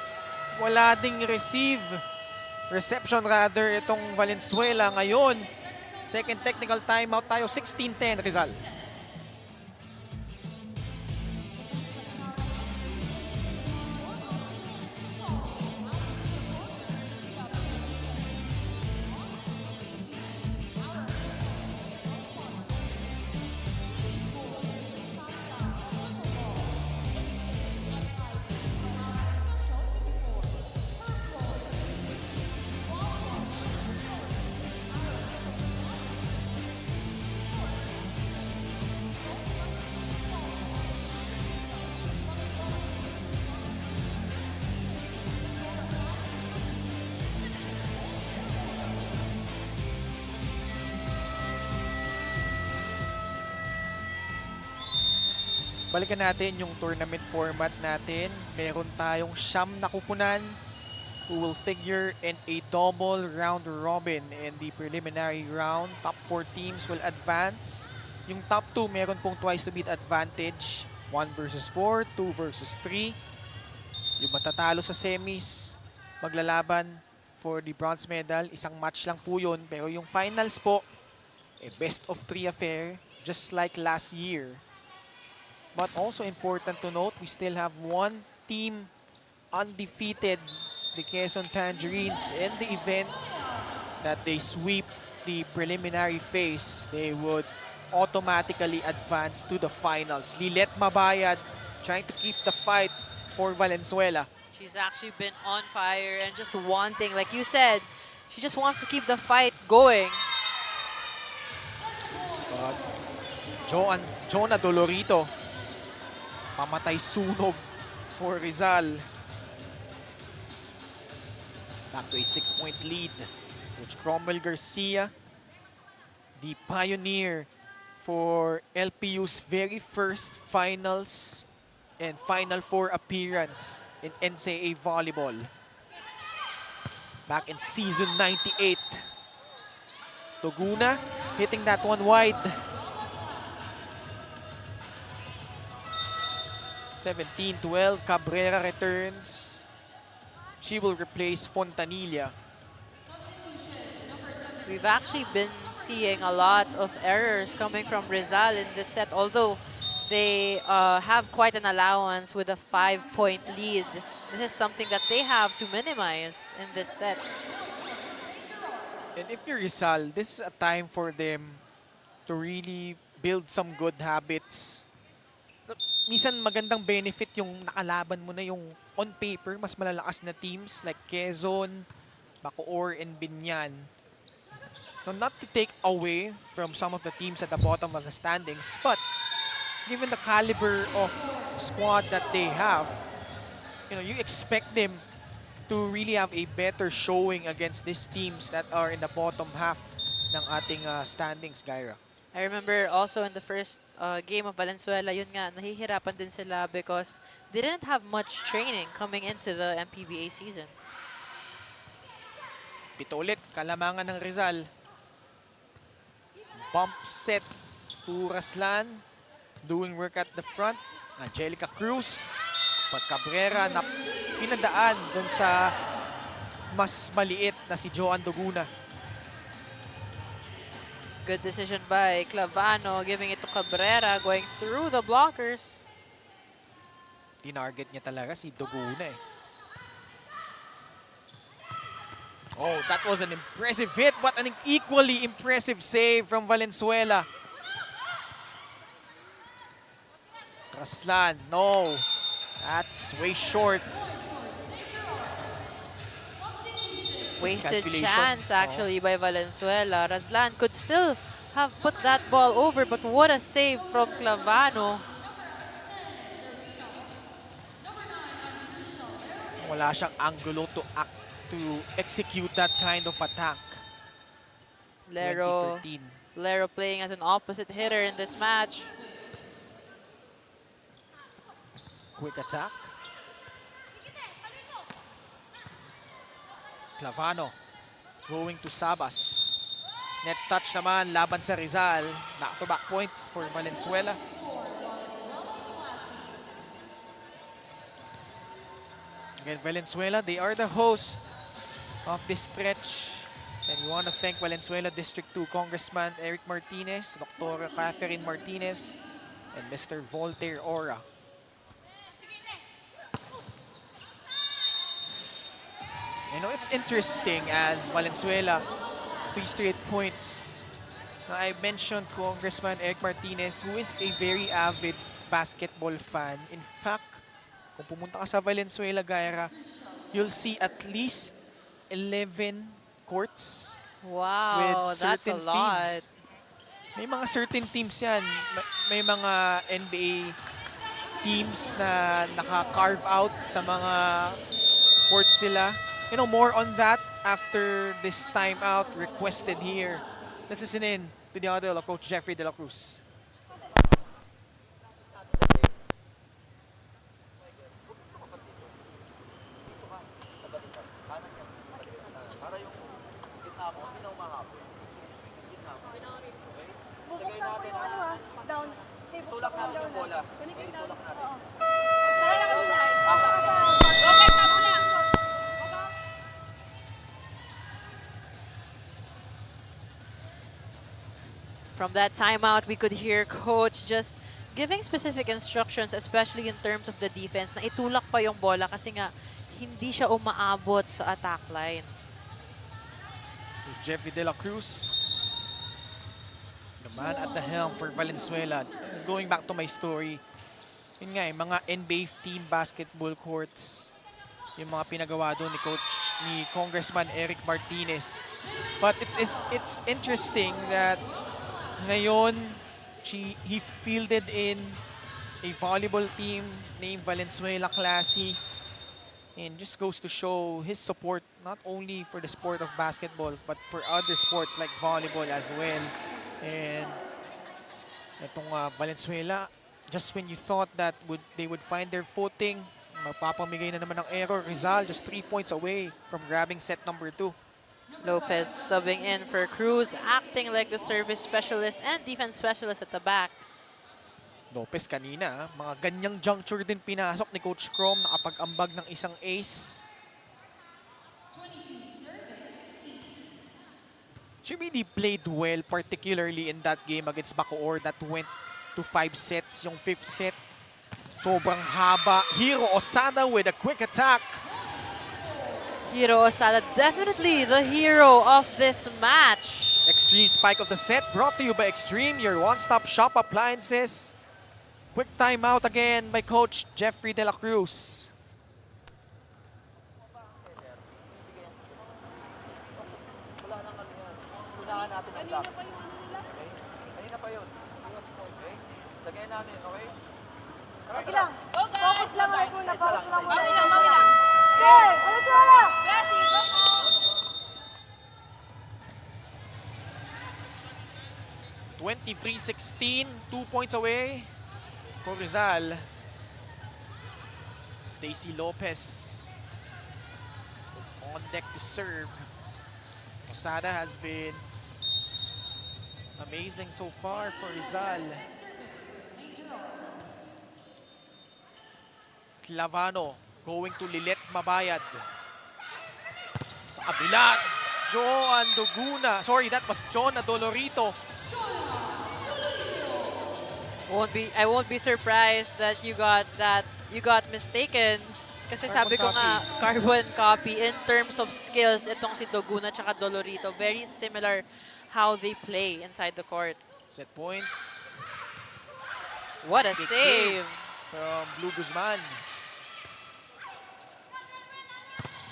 Wala ding reception rather itong Valenzuela ngayon. Second technical timeout tayo. 16-10 Rizal. Balikan natin yung tournament format natin. Meron tayong 9 na kupunan who will figure in a double round robin in the preliminary round. Top 4 teams will advance. Yung top 2 meron pong twice to beat advantage. 1 versus 4, 2 versus 3. Yung matatalo sa semis, maglalaban for the bronze medal. Isang match lang po yun. Pero yung finals po, best of 3 affair, just like last year. But also important to note, we still have one team undefeated, the Quezon Tangerines, in the event that they sweep the preliminary phase. They would automatically advance to the finals. Lilet Mabayad trying to keep the fight for Valenzuela. She's actually been on fire and just wanting, like you said, she just wants to keep the fight going. But Jonah Dolorito, pamatay sunog for Rizal. Back to a 6-point lead. Coach Cromwell Garcia, the pioneer for LPU's very first finals and Final Four appearance in NCAA volleyball. Back in season 98. Toguna hitting that one wide. 17-12, Cabrera returns. She will replace Fontanilla. We've actually been seeing a lot of errors coming from Rizal in this set, although they have quite an allowance with a 5-point lead. This is something that they have to minimize in this set. And if you're Rizal, this is a time for them to really build some good habits. Minsan magandang benefit yung nakalaban mo na yung on paper, mas malalakas na teams like Quezon, Bacoor, and Binyan. So not to take away from some of the teams at the bottom of the standings, but given the caliber of squad that they have, you expect them to really have a better showing against these teams that are in the bottom half ng ating standings, Gyra. I remember also in the first game of Valenzuela, yun nga, nahihirapan din sila because they didn't have much training coming into the MPVA season. Pito ulit, kalamangan ng Rizal. Bump set to Raslan. Doing work at the front. Angelica Cruz. Pagcabrera na pinadaan dun sa mas maliit na si Joan Doguna. Good decision by Clavano, giving it to Cabrera, going through the blockers. Tinarget niya talaga si Doguna eh. Oh, that was an impressive hit, but an equally impressive save from Valenzuela. Raslan, no. That's way short. Wasted Miscalculation. chance actually by Valenzuela. Raslan could still have put that ball over, but what a save from Clavano. Wala siyang angulo to execute that kind of attack. Lero 2013. playing as an opposite hitter in this match. Quick attack. Clavano going to Sabas. Net touch naman, laban sa Rizal. Back-to-back points for Valenzuela. Again, Valenzuela, they are the host of this stretch. And we want to thank Valenzuela District 2 Congressman Eric Martinez, Dr. Catherine Martinez, and Mr. Voltaire Ora. It's interesting as Valenzuela, 3 straight points. Now, I mentioned Congressman Eric Martinez, who is a very avid basketball fan. In fact, kung pumunta ka sa Valenzuela, Gyra, you'll see at least 11 courts Wow, with that's a certain lot. themes. May mga certain teams yan. May mga NBA teams na naka-carve out sa mga courts nila. More on that after this timeout requested here. Let's listen in to the audio of Coach Jeffrey De La Cruz. Para yung gitna mo, hindi na umahapon. Gitna mo. Okay? Bubuksan ko yung ano ha, down. Tulak natin yung bola. Tulak natin. From that timeout, we could hear Coach just giving specific instructions, especially in terms of the defense, na itulak pa yung bola kasi nga hindi siya umaabot sa attack line. Jeffrey De La Cruz, the man at the helm for Valenzuela. Going back to my story, yun nga mga NBA team basketball courts, yung mga pinagawa doon ni Congressman Eric Martinez. But it's interesting that ngayon he fielded in a volleyball team named Valenzuela Classy. And just goes to show his support not only for the sport of basketball but for other sports like volleyball as well. And itong Valenzuela, just when you thought that they would find their footing, magpapamigay na naman ng error. Rizal just 3 points away from grabbing set number 2. Lopez subbing in for Cruz, acting like the service specialist and defense specialist at the back. Lopez kanina, mga ganyang juncture din pinasok ni Coach Crom, nakapag-ambag ng isang ace. She really played well, particularly in that game against Bacoor that went to 5 sets yung 5th set. Sobrang haba. Hiro Osada with a quick attack. Hiro Osada, definitely the hero of this match. Extreme spike of the set brought to you by Extreme, your one-stop shop appliances. Quick timeout again by Coach Jeffrey De La Cruz. Wala nang ano yan. Unahan natin ang block. Okay? Kanina pa yun. Okay? Lagyan natin, okay? Sige lang. Focus lang ulit muna. Isa lang, Focus lang isa muna. lang. Isa lang. Okay, Valenzuela! Classy, go! 23-16, 2 points away for Rizal. Stacy Lopez on deck to serve. Osada has been amazing so far for Rizal. Clavano going to Lilet Mabayad. Sa kabila, Joan Duguna. Sorry, that was John Adolorito. I won't be surprised that you got mistaken. Kasi sabi ko nga, carbon copy in terms of skills, itong si Doguna tsaka Dolorito, very similar how they play inside the court. Set point. What a Big save! From Blue Guzman.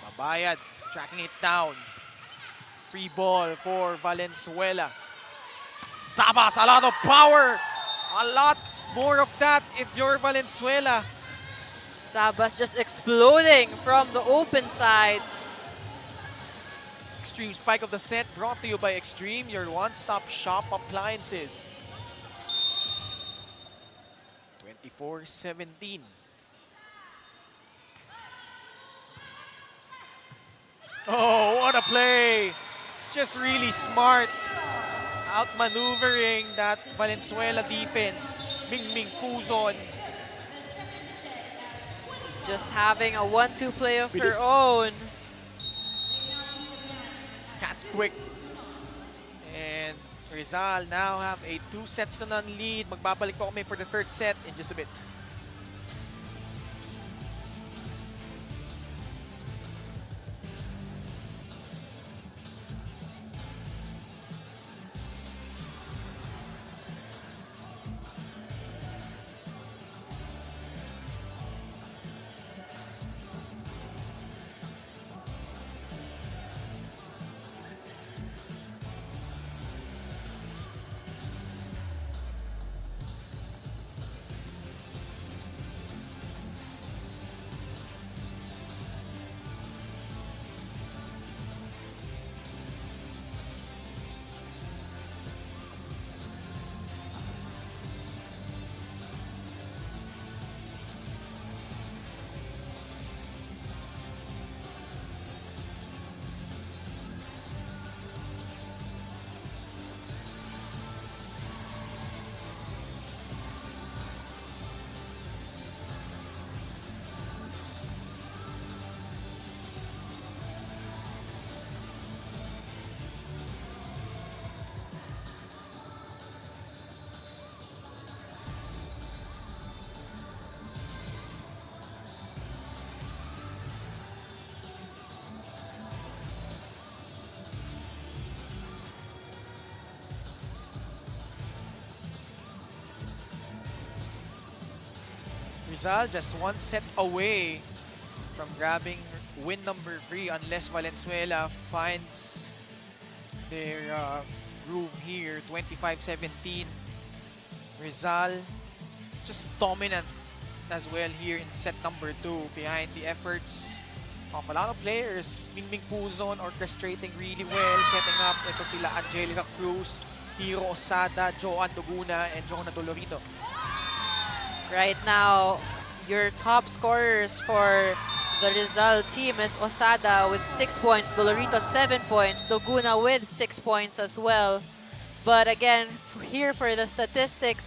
Mabayad tracking it down. Free ball for Valenzuela. Sabas, a lot of power. A lot more of that if you're Valenzuela. Sabas just exploding from the open side. Extreme spike of the set brought to you by Extreme, your one-stop shop appliances. 24-17. Oh, what a play! Just really smart. Outmaneuvering that Valenzuela defense. Mingming Puzon. Just having a 1-2 play of her Bilis. own. Cat quick. And Rizal now have a 2-0 lead. Magbabalik po kami for the third set in just a bit. Rizal just 1 set away from grabbing win number 3 unless Valenzuela finds their groove here. 25-17. Rizal just dominant as well here in set number 2 behind the efforts of a lot of players. Mingming Puzon orchestrating really well, setting up. Ito sila Angelica Cruz, Hiro Osada, Joan Duguna, and Jonah Dolorito. Right now, your top scorers for the Rizal team is Osada with 6 points, Dolorito 7 points, Doguna with 6 points as well. But again, here for the statistics,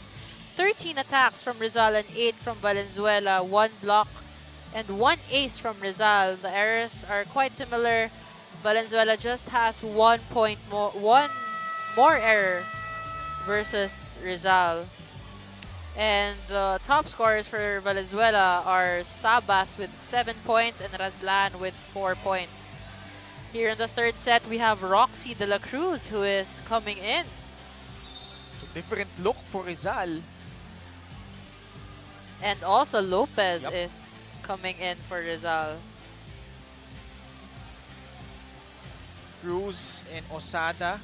13 attacks from Rizal and 8 from Valenzuela, 1 block and 1 ace from Rizal. The errors are quite similar. Valenzuela just has 1 more error versus Rizal. And the top scorers for Valenzuela are Sabas with 7 points and Razlan with 4 points. Here in the third set, we have Roxy de la Cruz who is coming in. So different look for Rizal. And also Lopez Yup. is coming in for Rizal. Cruz and Osada,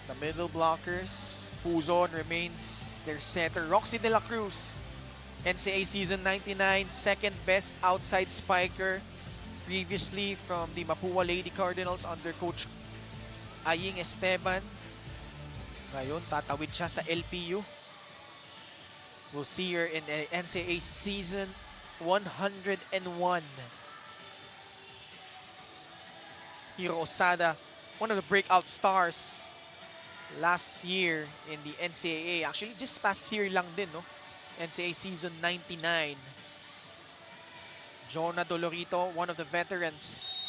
the middle blockers. Puzon remains their setter. Roxy de la Cruz, NCAA season 99, second best outside spiker. Previously from the Mapua Lady Cardinals under Coach Aying Esteban. Ngayon, tatawid siya sa LPU. We'll see her in the NCAA season 101. Hiro Osada, one of the breakout stars last year in the NCAA. Actually, just past year lang din, no? NCAA season 99. Jonah Dolorito, one of the veterans.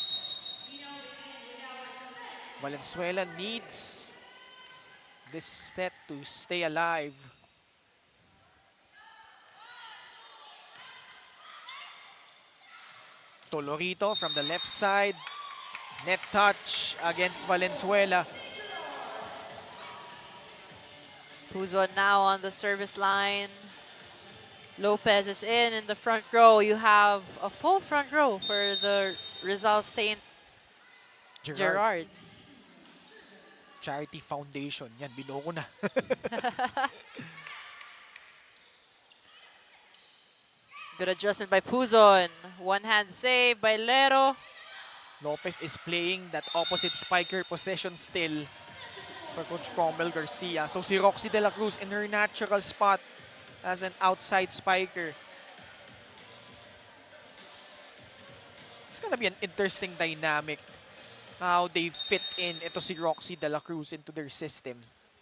Valenzuela needs this set to stay alive. Dolorito from the left side. Net touch against Valenzuela. Puzon now on the service line. Lopez is in the front row. You have a full front row for the Rizal St. Gerrard. Charity Foundation. Yan, binuo ko na. Good adjustment by Puzon. One hand save by Lero. Lopez is playing that opposite spiker possession still for Coach Cromwell Garcia. So si Roxy de la Cruz in her natural spot as an outside spiker. It's gonna be an interesting dynamic how they fit in ito si Roxy de la Cruz into their system.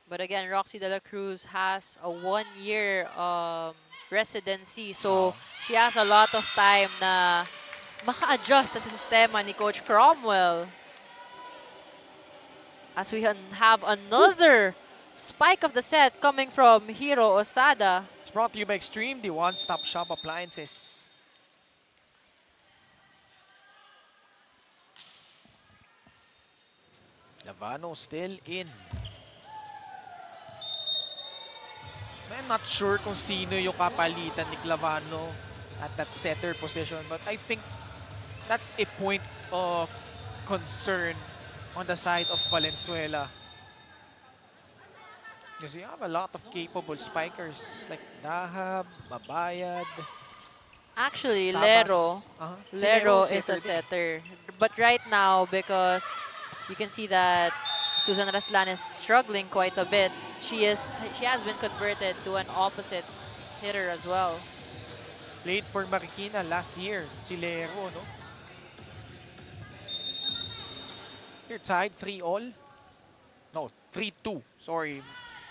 But again, Roxy de la Cruz has a 1-year residency. So she has a lot of time na maka-adjust sa sistema ni Coach Cromwell. As we have another spike of the set coming from Hiro Osada. It's brought to you by Extreme, the one-stop shop appliances. Lavano still in. I'm not sure kung sino yung kapalitan ni Clavano at that setter position, but I think that's a point of concern on the side of Valenzuela. Because you have a lot of capable spikers like Dahab, Mabayad. Actually, Sabas. Lero Si is a din. setter. But right now, because you can see that Susan Raslan is struggling quite a bit, she has been converted to an opposite hitter as well. Played for Marikina last year, si Lero, no? You're tied 3-all. No, 3-2. Sorry,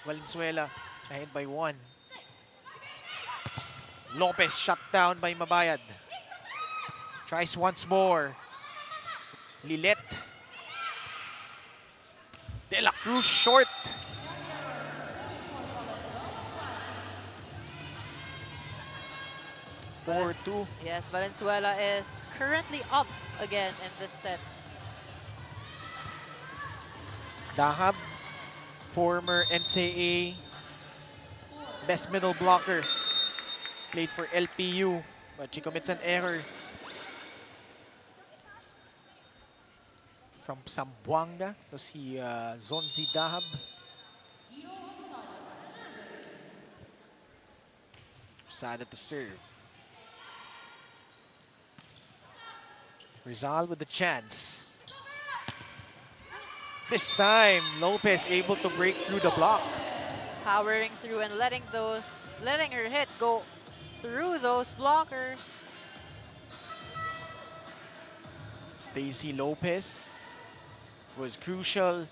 Valenzuela ahead by 1. Lopez shut down by Mabayad. Tries once more. Lilet. De la Cruz short. Valens- 4-2. Yes, Valenzuela is currently up again in this set. Dahab, former NCAA best middle blocker. Played for LPU, but she commits an error. From Zamboanga, to si Zonzi Dahab. Sada to serve. Rizal with the chance. This time, Lopez able to break through the block. Powering through and letting her hit go through those blockers. Stacy Lopez was crucial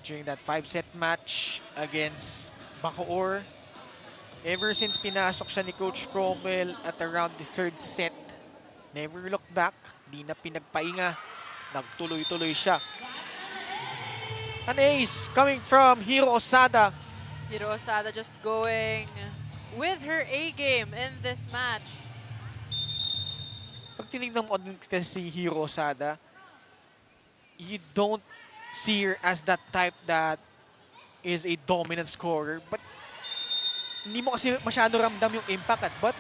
during that 5-set match against Bacoor. Ever since pinasok siya ni Coach Cromwell at around the 3rd set, never looked back, di na pinagpahinga, nagtuloy-tuloy siya. An ace coming from Hiro Osada. Hiro Osada just going with her A game in this match. Pag tinignan mo din kasi si Hiro Osada, you don't see her as that type that is a dominant scorer. But hindi mo kasi masyado ramdam yung impact. But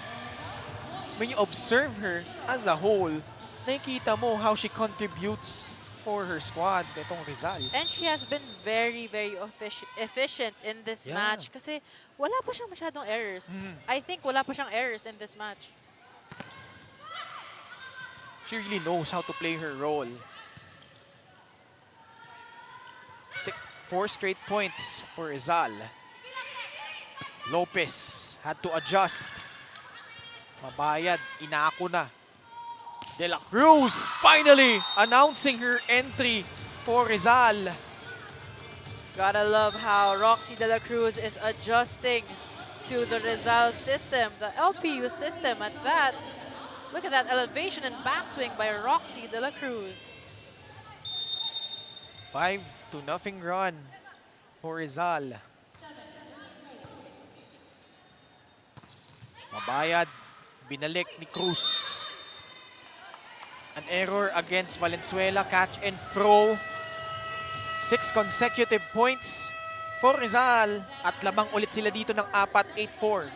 when you observe her as a whole, nakikita mo how she contributes for her squad, itong Rizal. And she has been very, very efficient in this Yeah. match kasi wala pa siyang masyadong errors. Mhm. I think wala pa siyang errors in this match. She really knows how to play her role. 4 straight points for Rizal. Lopez had to adjust. Mabayad, inako na. De La Cruz finally announcing her entry for Rizal. Gotta love how Roxy De La Cruz is adjusting to the Rizal system, the LPU system at that. Look at that elevation and backswing by Roxy De La Cruz. 5-0 run for Rizal. Mabayad, binalik ni Cruz. An error against Valenzuela, catch and throw. 6 consecutive points for Rizal. At labang ulit sila dito ng apat, 8-4.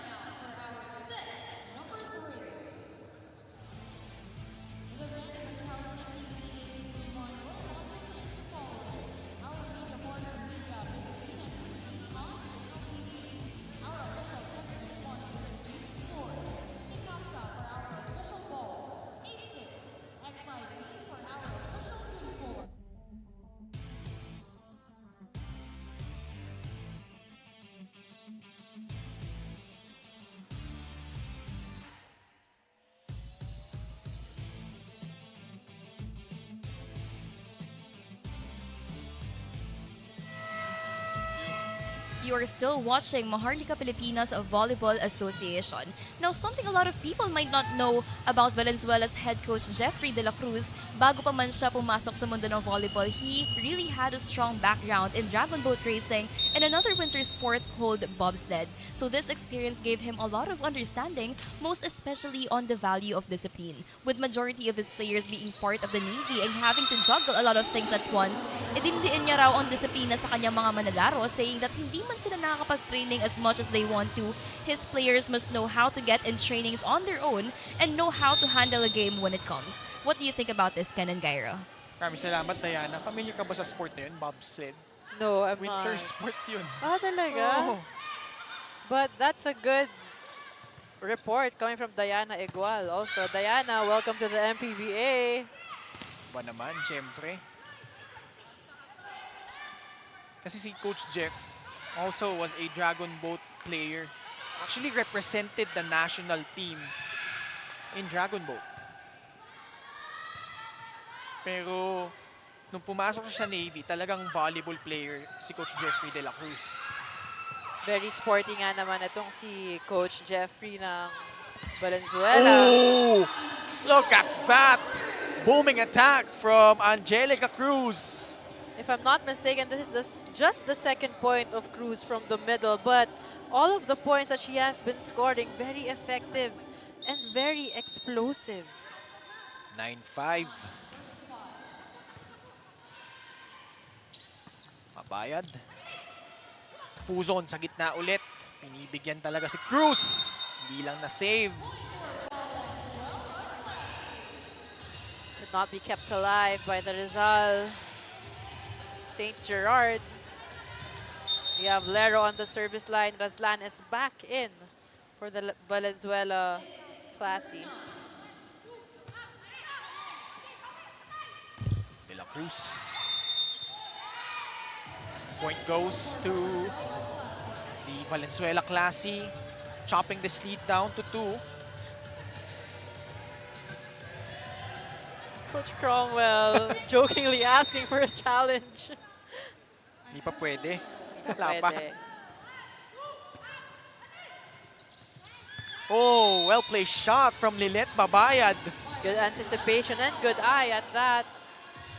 You are still watching Maharlika Pilipinas Volleyball Association. Now, something a lot of people might not know about Valenzuela's head coach Jeffrey De La Cruz, bago pa man siya pumasok sa mundo ng volleyball, he really had a strong background in dragon boat racing and another winter sport called bobsled. So this experience gave him a lot of understanding, most especially on the value of discipline. With majority of his players being part of the Navy and having to juggle a lot of things at once, idindiin niya raw ang disiplina sa kanyang mga manlalaro, saying that hindi man sila nakakapag-training as much as they want to, his players must know how to get in trainings on their own and know how to handle a game when it comes. What do you think about this, Ken and Gyra? Maraming salamat, Diana. Familiar ka ba sa sport na yun? Bobsled? No, I'm Winter not. sport yun. Oh, talaga? Oh. But that's a good report coming from Diana Igual. Also, Diana, welcome to the MPVA. Ba naman, syempre. Kasi si Coach Jeff also was a dragon boat player. Actually represented the national team in dragon boat. Pero nung pumasok siya sa Navy, talagang volleyball player si Coach Jeffrey De La Cruz. Very sporty nga naman itong si Coach Jeffrey ng Valenzuela. Oh! Look at that! Booming attack from Angelica Cruz. If I'm not mistaken, this is just the second point of Cruz from the middle, but all of the points that she has been scoring, very effective and very explosive. 9-5. Mabayad. Puzon sa gitna ulit. Pinibigyan talaga si Cruz. Hindi lang na-save. Could not be kept alive by the Rizal St. Gerrard. We have Lero on the service line. Razlan is back in for the Valenzuela Classy. De La Cruz. Point goes to the Valenzuela Classy, chopping this lead down to 2. Coach Cromwell jokingly asking for a challenge. Hindi pa pwede. Wala pa. Pwede. Oh, well-placed shot from Lilet Babayad. Good anticipation and good eye at that.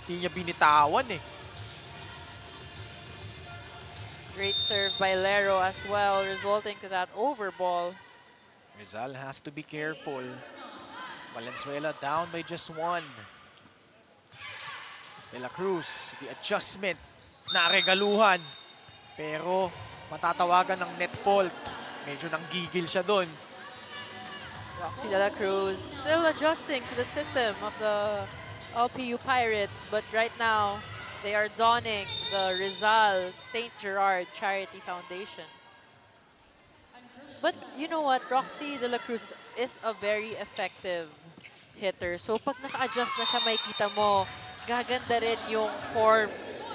Hindi niya binitawan eh. Great serve by Lero as well, resulting to that over ball. Rizal has to be careful. Valenzuela down by just 1. De La Cruz, the adjustment, naregaluhan. Pero matatawagan ng net fault. Medyo nanggigil siya doon. Roxy De La Cruz still adjusting to the system of the LPU Pirates, but right now they are donning the Rizal St. Gerrard Charity Foundation. But you know what, Roxy De La Cruz is a very effective hitter. So pag naka-adjust na siya, makikita mo, gaganda rin yung form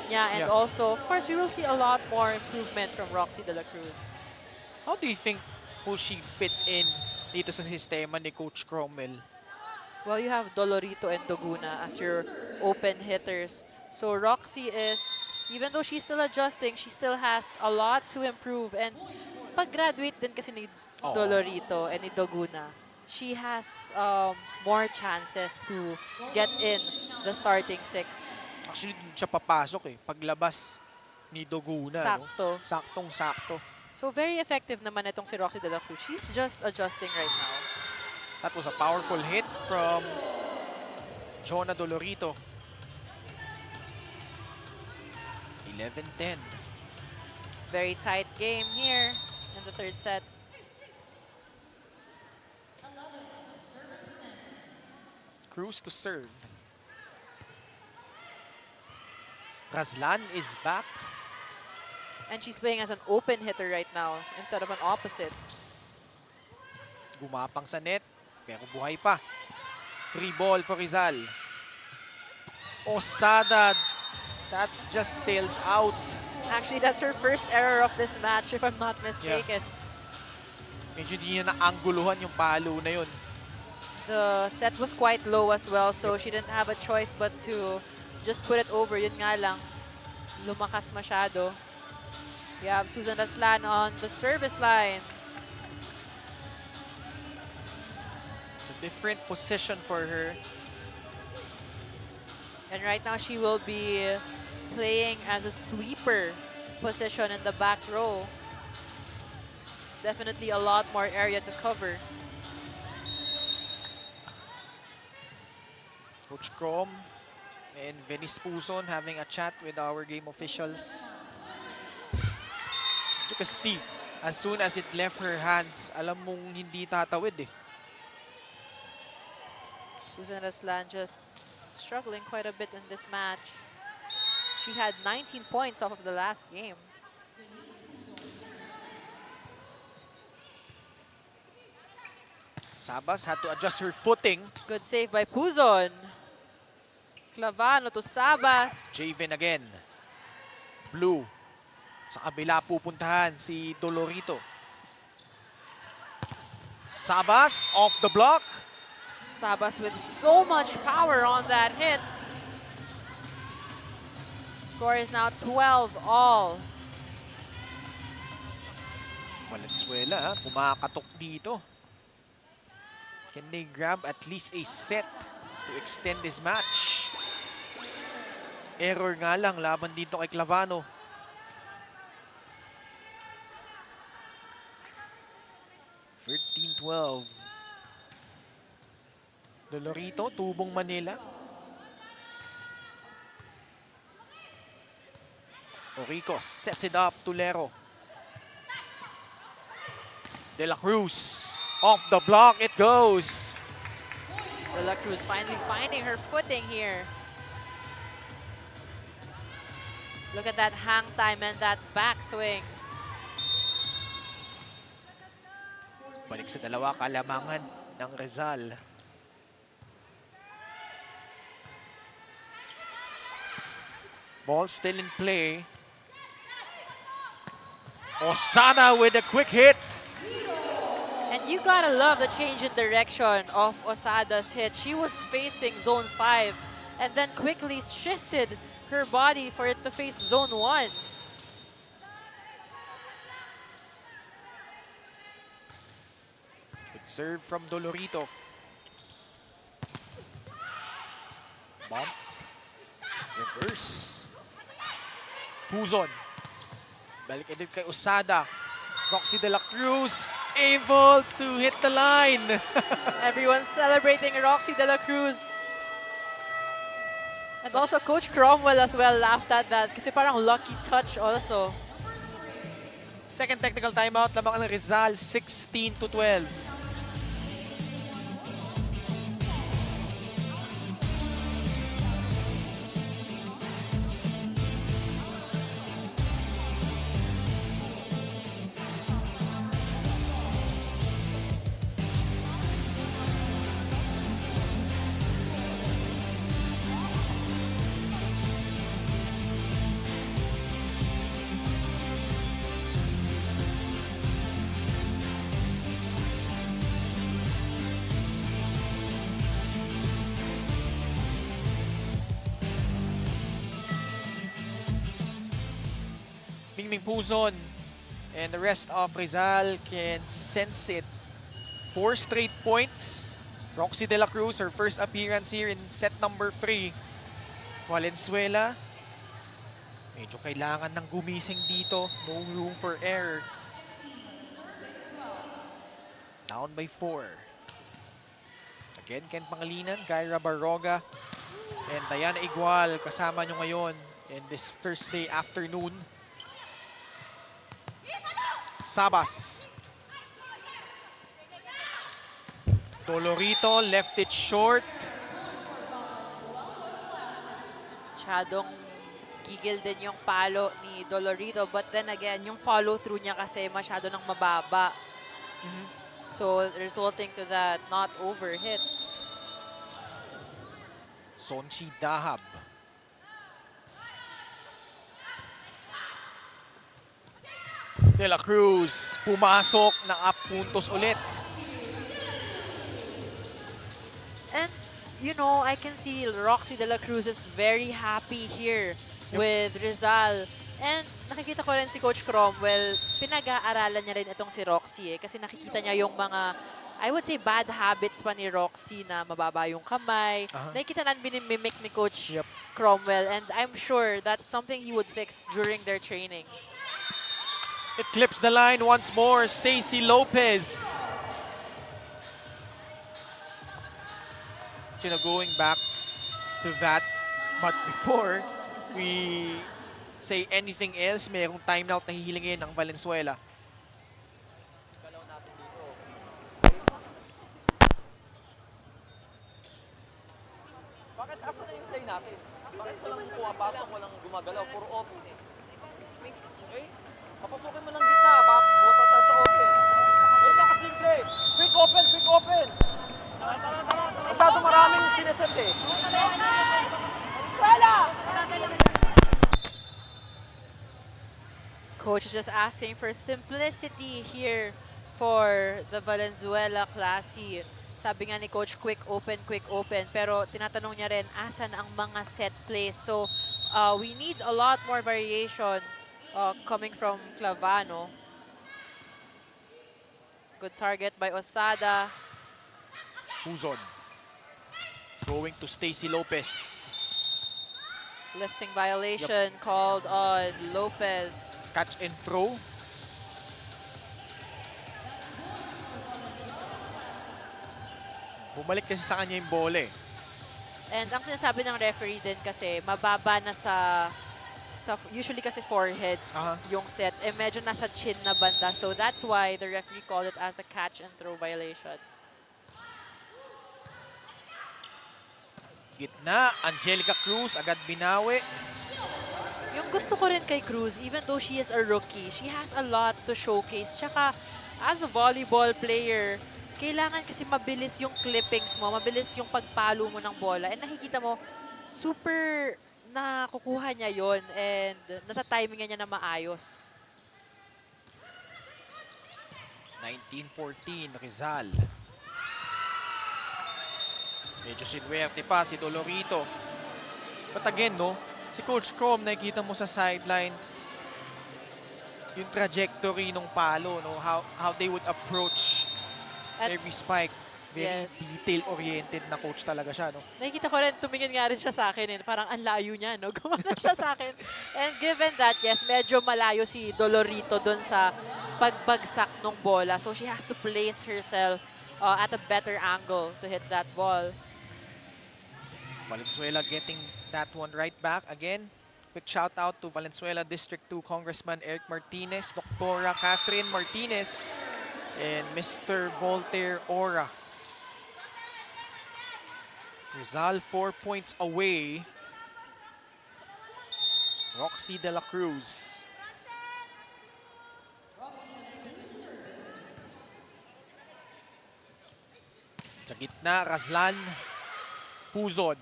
niya. And Yeah. also, of course, we will see a lot more improvement from Roxy De La Cruz. How do you think will she fit in dito sa sistema ni Coach Cromwell? Well, you have Dolorito and Doguna as your open hitters. So Roxy is, even though she's still adjusting, she still has a lot to improve. And pag-graduate din kasi ni Oo. Dolorito and ni Doguna, she has more chances to get in the starting 6. Actually, dun siya papasok eh. Paglabas ni Doguna. No? Sakto. Saktong-sakto. So very effective naman itong si Roxy De La Cruz. She's just adjusting right now. That was a powerful hit from Jonah Dolorito. 11-10. Very tight game here in the third set. Cruz to serve. Razlan is back. And she's playing as an open hitter right now instead of an opposite. Gumapang sa net, pero buhay pa. Free ball for Rizal. Osada, that just sails out. Actually, that's her first error of this match, if I'm not mistaken. Medyo di niya naangguluhan yung palo na yun. The set was quite low as well, so she didn't have a choice but to just put it over. Yun nga lang, lumakas masyado. We have Susan Aslan on the service line. It's a different position for her. And right now, she will be playing as a sweeper position in the back row. Definitely a lot more area to cover. Coach Crom and Venice Puson having a chat with our game officials. You can see, as soon as it left her hands, alam mong hindi tatawid eh. Susan Aslan just struggling quite a bit in this match. She had 19 points off of the last game. Sabas had to adjust her footing. Good save by Puzon. Clavano to Sabas. Javen again. Blue. Sa kabila pupuntahan si Dolorito. Sabas off the block. Sabas with so much power on that hit. Score is now 12 all. Valenzuela kumakatok dito. Can they grab at least a set to extend this match? Error nga lang laban dito kay Clavano. (13-12). Dolorito, Tubong Manila. Orico sets it up to Lero. De La Cruz. Off the block it goes. De La Cruz finally finding her footing here. Look at that hang time and that backswing. Balik sa dalawa kalamangan ng Rizal. Ball still in play. Osana with a quick hit. And you gotta love the change in direction of Osada's hit. She was facing zone 5 and then quickly shifted her body for it to face zone 1. Good serve from Dolorito. Bump. Reverse. Puzon. Balik edit kay Osada. Roxy De La Cruz able to hit the line. Everyone's celebrating Roxy De La Cruz. And also Coach Cromwell as well laughed at that kasi parang lucky touch also. Second technical timeout, lamang ng Rizal, 16-12. Mingming Puzon and the rest of Rizal can sense it. 4 straight points. Roxy De La Cruz, her first appearance here in set number 3. Valenzuela, medyo kailangan ng gumising dito. No room for error. Down by 4. Again, Ken Pangilinan, Kyra Barroga, and Diana Igual kasama nyo ngayon in this Thursday afternoon. Sabas. Dolorito left it short. Masyadong gigil din yung palo ni Dolorito, but then again, yung follow through niya kasi masyado nang mababa. So resulting to that not over hit. Sonchi Dahab. De La Cruz pumasok ng up puntos ulit. And, you know, I can see Roxy De La Cruz is very happy here with Rizal. And nakikita ko rin si Coach Cromwell, pinag-aaralan niya rin itong si Roxy kasi nakikita niya yung mga, I would say, bad habits pa ni Roxy na mababa yung kamay. Nakikita na binimimic ni Coach Cromwell, and I'm sure that's something he would fix during their trainings. It clips the line once more. Stacy Lopez. You know, going back to that, but before we say anything else, mayroong timeout na hihilingin ang Valenzuela. Galaw natin dito. Bakit asa na yung play natin? Bakit walang pumapasok, walang gumagalaw? Puro open eh. Okay? Papasukin mo ng gitna, buta tayo sa open. Yun lang kasimple. Quick open, quick open. Masyado maraming sineset eh. Coach is just asking for simplicity here for the Valenzuela Classy. Sabi nga ni Coach, quick open, pero tinatanong niya rin, asan ang mga set plays? So, we need a lot more variation coming from Clavano. Good target by Osada. Puzon. Going to Stacy Lopez. Lifting violation called on Lopez. Catch and throw. Bumalik kasi sa kanya yung bola eh. And ang sinasabi ng referee din kasi mababa na sa usually kasi forehead yung set. Eh medyo nasa chin na banda. So that's why the referee called it as a catch and throw violation. Gitna, Angelica Cruz agad binawi. Yung gusto ko rin kay Cruz, even though she is a rookie, she has a lot to showcase. Tsaka as a volleyball player, kailangan kasi mabilis yung clippings mo, mabilis yung pagpalo mo ng bola. And nakikita mo, super nakukuha niya yon and natatiming niya na maayos. 19-14, Rizal. Medyo sinuwerte pa si Dolorito. But again, no, si Coach Crom, nakikita mo sa sidelines yung trajectory ng palo, no, how they would approach every spike. Very Yes. detail-oriented na coach talaga siya, no? Nakikita ko rin, tumingin nga rin siya sa akin. Parang ang layo niya, no? Gumana siya sa akin. And given that, yes, medyo malayo si Dolorito dun sa pagbagsak ng bola. So she has to place herself at a better angle to hit that ball. Valenzuela getting that one right back. Again, quick shout out to Valenzuela District 2 Congressman Eric Martinez, Dr. Catherine Martinez, and Mr. Voltaire Ora. Rizal 4 points away. Roxy De La Cruz. Sa gitna, Razlan, Puzon.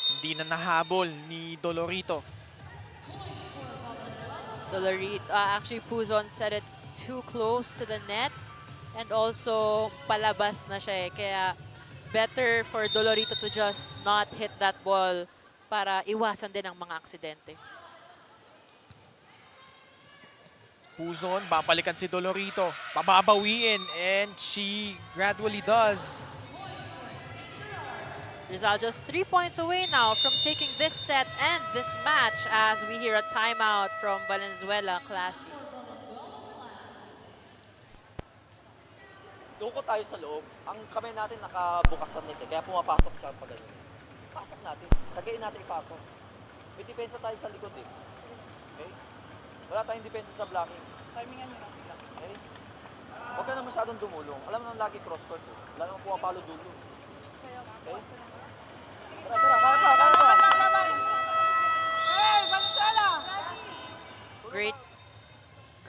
Hindi na nahabol ni Dolorito. Dolorito, actually Puzon set it too close to the net. And also, palabas na siya eh. Kaya, better for Dolorito to just not hit that ball para iwasan din ang mga aksidente. Puzon, babalikan si Dolorito. Pababawiin, and she gradually does. Rizal just 3 points away now from taking this set and this match as we hear a timeout from Valenzuela Classy. Loko tayo sa loob. Ang kamay natin nakabukas sa net, kaya pumapasok siya pag ganyan. Pasok natin. Sagayin natin ipasok. May depensa tayo sa likod eh. Okay? Wala tayong depensa sa blockings. Timingan nyo natin lang. Okay? Huwag ka na masyadong dumulong. Alam mo nang lagi cross-court eh. Wala namang pumapalo dulo. Okay? Tara, tara, kaya pa. Hey, Valenzuela!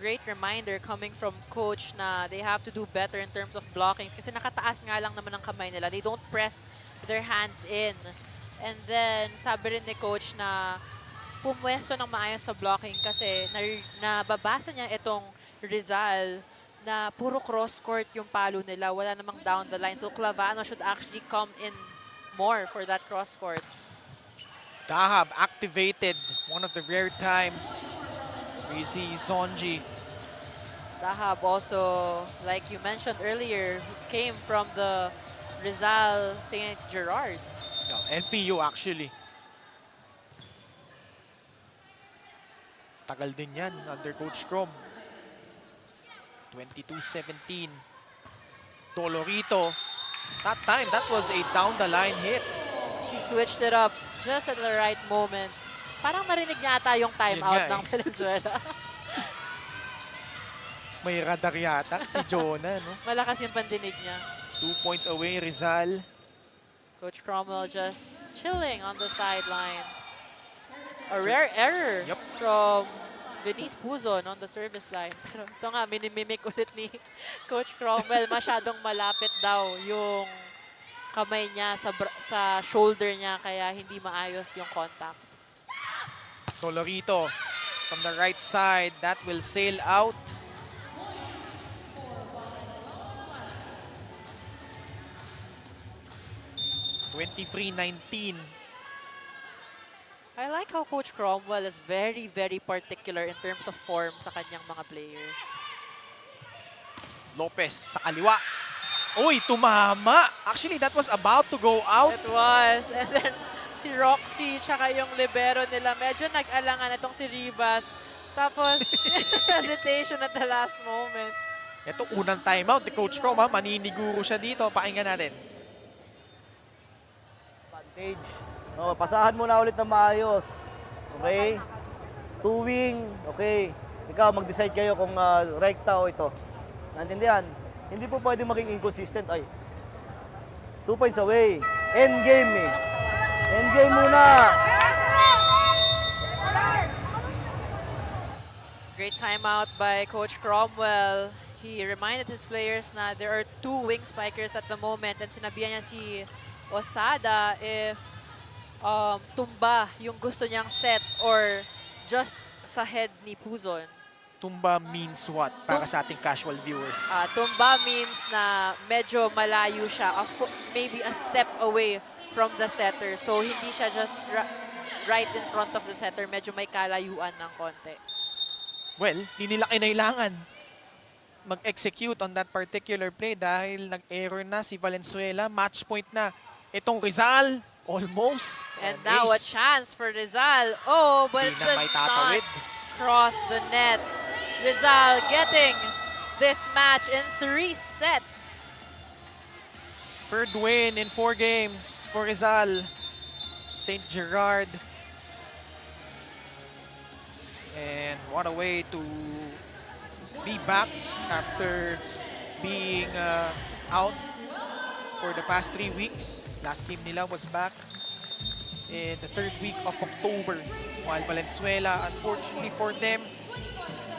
Great reminder coming from coach na they have to do better in terms of blockings kasi nakataas nga lang naman ang kamay nila. They don't press their hands in. And then, sabi rin ni coach na pumwesto ng maayos sa blocking kasi nababasa niya itong Rizal na puro cross-court yung palo nila. Wala namang down the line. So, Clavano should actually come in more for that cross-court. Dahab activated. One of the rare times we see Zonji. Dahab also, like you mentioned earlier, came from the Rizal St. Gerrard. NPU actually. Tagal din yan under Coach Crom. 22-17. Dolorito. That time, that was a down-the-line hit. She switched it up just at the right moment. Parang narinig niya ata yung timeout ng Valenzuela. May radar yata si Jonah, no? Malakas yung pandinig niya. 2 points away, Rizal. Coach Cromwell just chilling on the sidelines. A rare error from Venice Puzon on the service line. Pero ito nga, minimimik ulit ni Coach Cromwell. Masyadong malapit daw yung kamay niya sa shoulder niya kaya hindi maayos yung contact. Dolorito from the right side. That will sail out. (23-19). I like how Coach Cromwell is very, very particular in terms of form sa kanyang mga players. Lopez sa kaliwa. Uy, tumama. Actually, that was about to go out. It was. And then si Roxy tsaka yung libero nila, medyo nag-alangan itong si Rivas. Tapos, hesitation at the last moment. Ito, unang timeout ni Coach Crom, ha? Maniniguro siya dito. Pakinggan natin. Advantage. No, pasahan mo na ulit ng maayos. Okay? Two-wing. Okay. Ikaw, mag-decide kayo kung rekta o ito. Naintindihan? Hindi po pwede maging inconsistent. Ay, 2 points away. End game eh. End game muna. Great timeout by Coach Cromwell. He reminded his players na there are 2 wing spikers at the moment and sinabihan niya si Osada if tumba yung gusto niyang set or just sa head ni Puzon. Tumba means what para sa ating casual viewers? Tumba means na medyo malayo siya, maybe a step away from the setter. So hindi siya just right in front of the setter, medyo may kalayuan ng konti. Well, di nila kinailangan. mag-execute on that particular play dahil nag-error na si Valenzuela. Match point na itong Rizal. Almost. And now a ace. chance for Rizal. Oh, but Di it na does may not tatawid. cross the net. Rizal getting this match in 3 sets. Third win in 4 games for Rizal St. Gerrard. And what a way to be back after being out for the past 3 weeks. Last game nila was back in the 3rd week of October. While Valenzuela, unfortunately for them,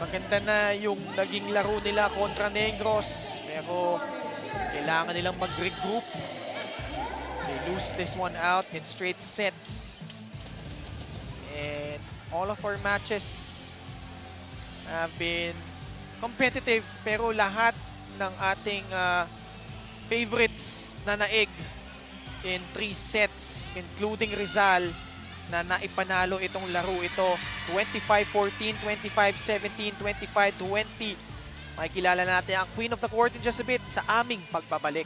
maganda na yung naging laro nila kontra Negros. Pero kailangan nilang mag-regroup. They lose this one out in straight sets. And all of our matches have been competitive, pero lahat ng ating favorites na naig in 3 sets, including Rizal, na naipanalo itong laro ito. 25-14, 25-17, 25-20. Makikilala natin ang Queen of the Court in just a bit sa aming pagbabalik.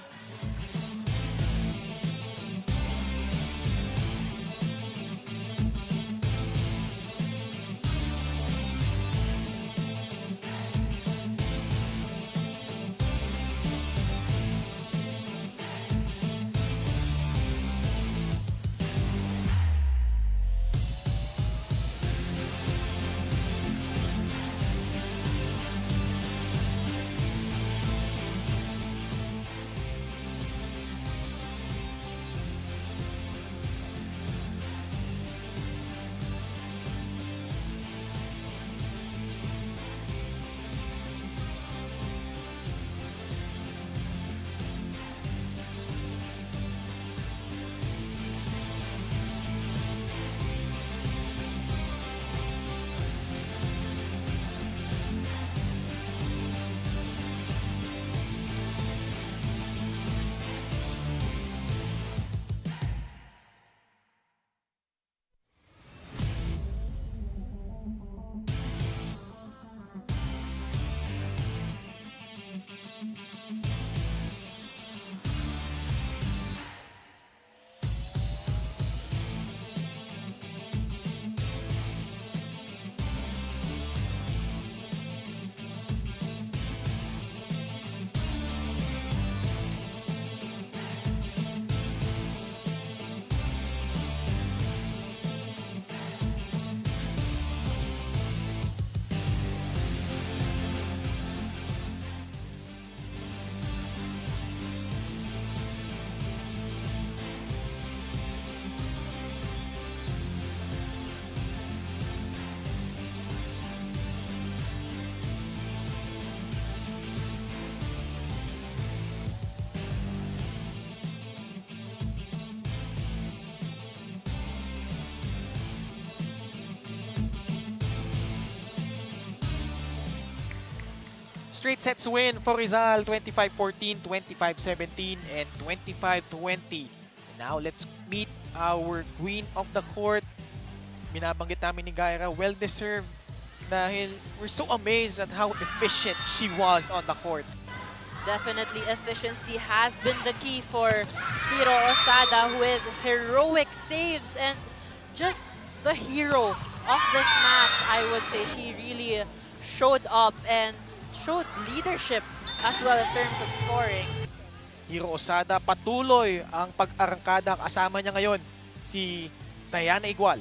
Straight sets win for Rizal, 25-14, 25-17, and 25-20. Now let's meet our Queen of the Court. Binabanggit namin ni Gaira, well-deserved dahil we're so amazed at how efficient she was on the court. Definitely efficiency has been the key for Hiro Osada with heroic saves and just the hero of this match. I would say she really showed up and showed leadership as well in terms of scoring. Hiro Osada patuloy ang pag-arangkada, kasama niya ngayon si Diana Igual.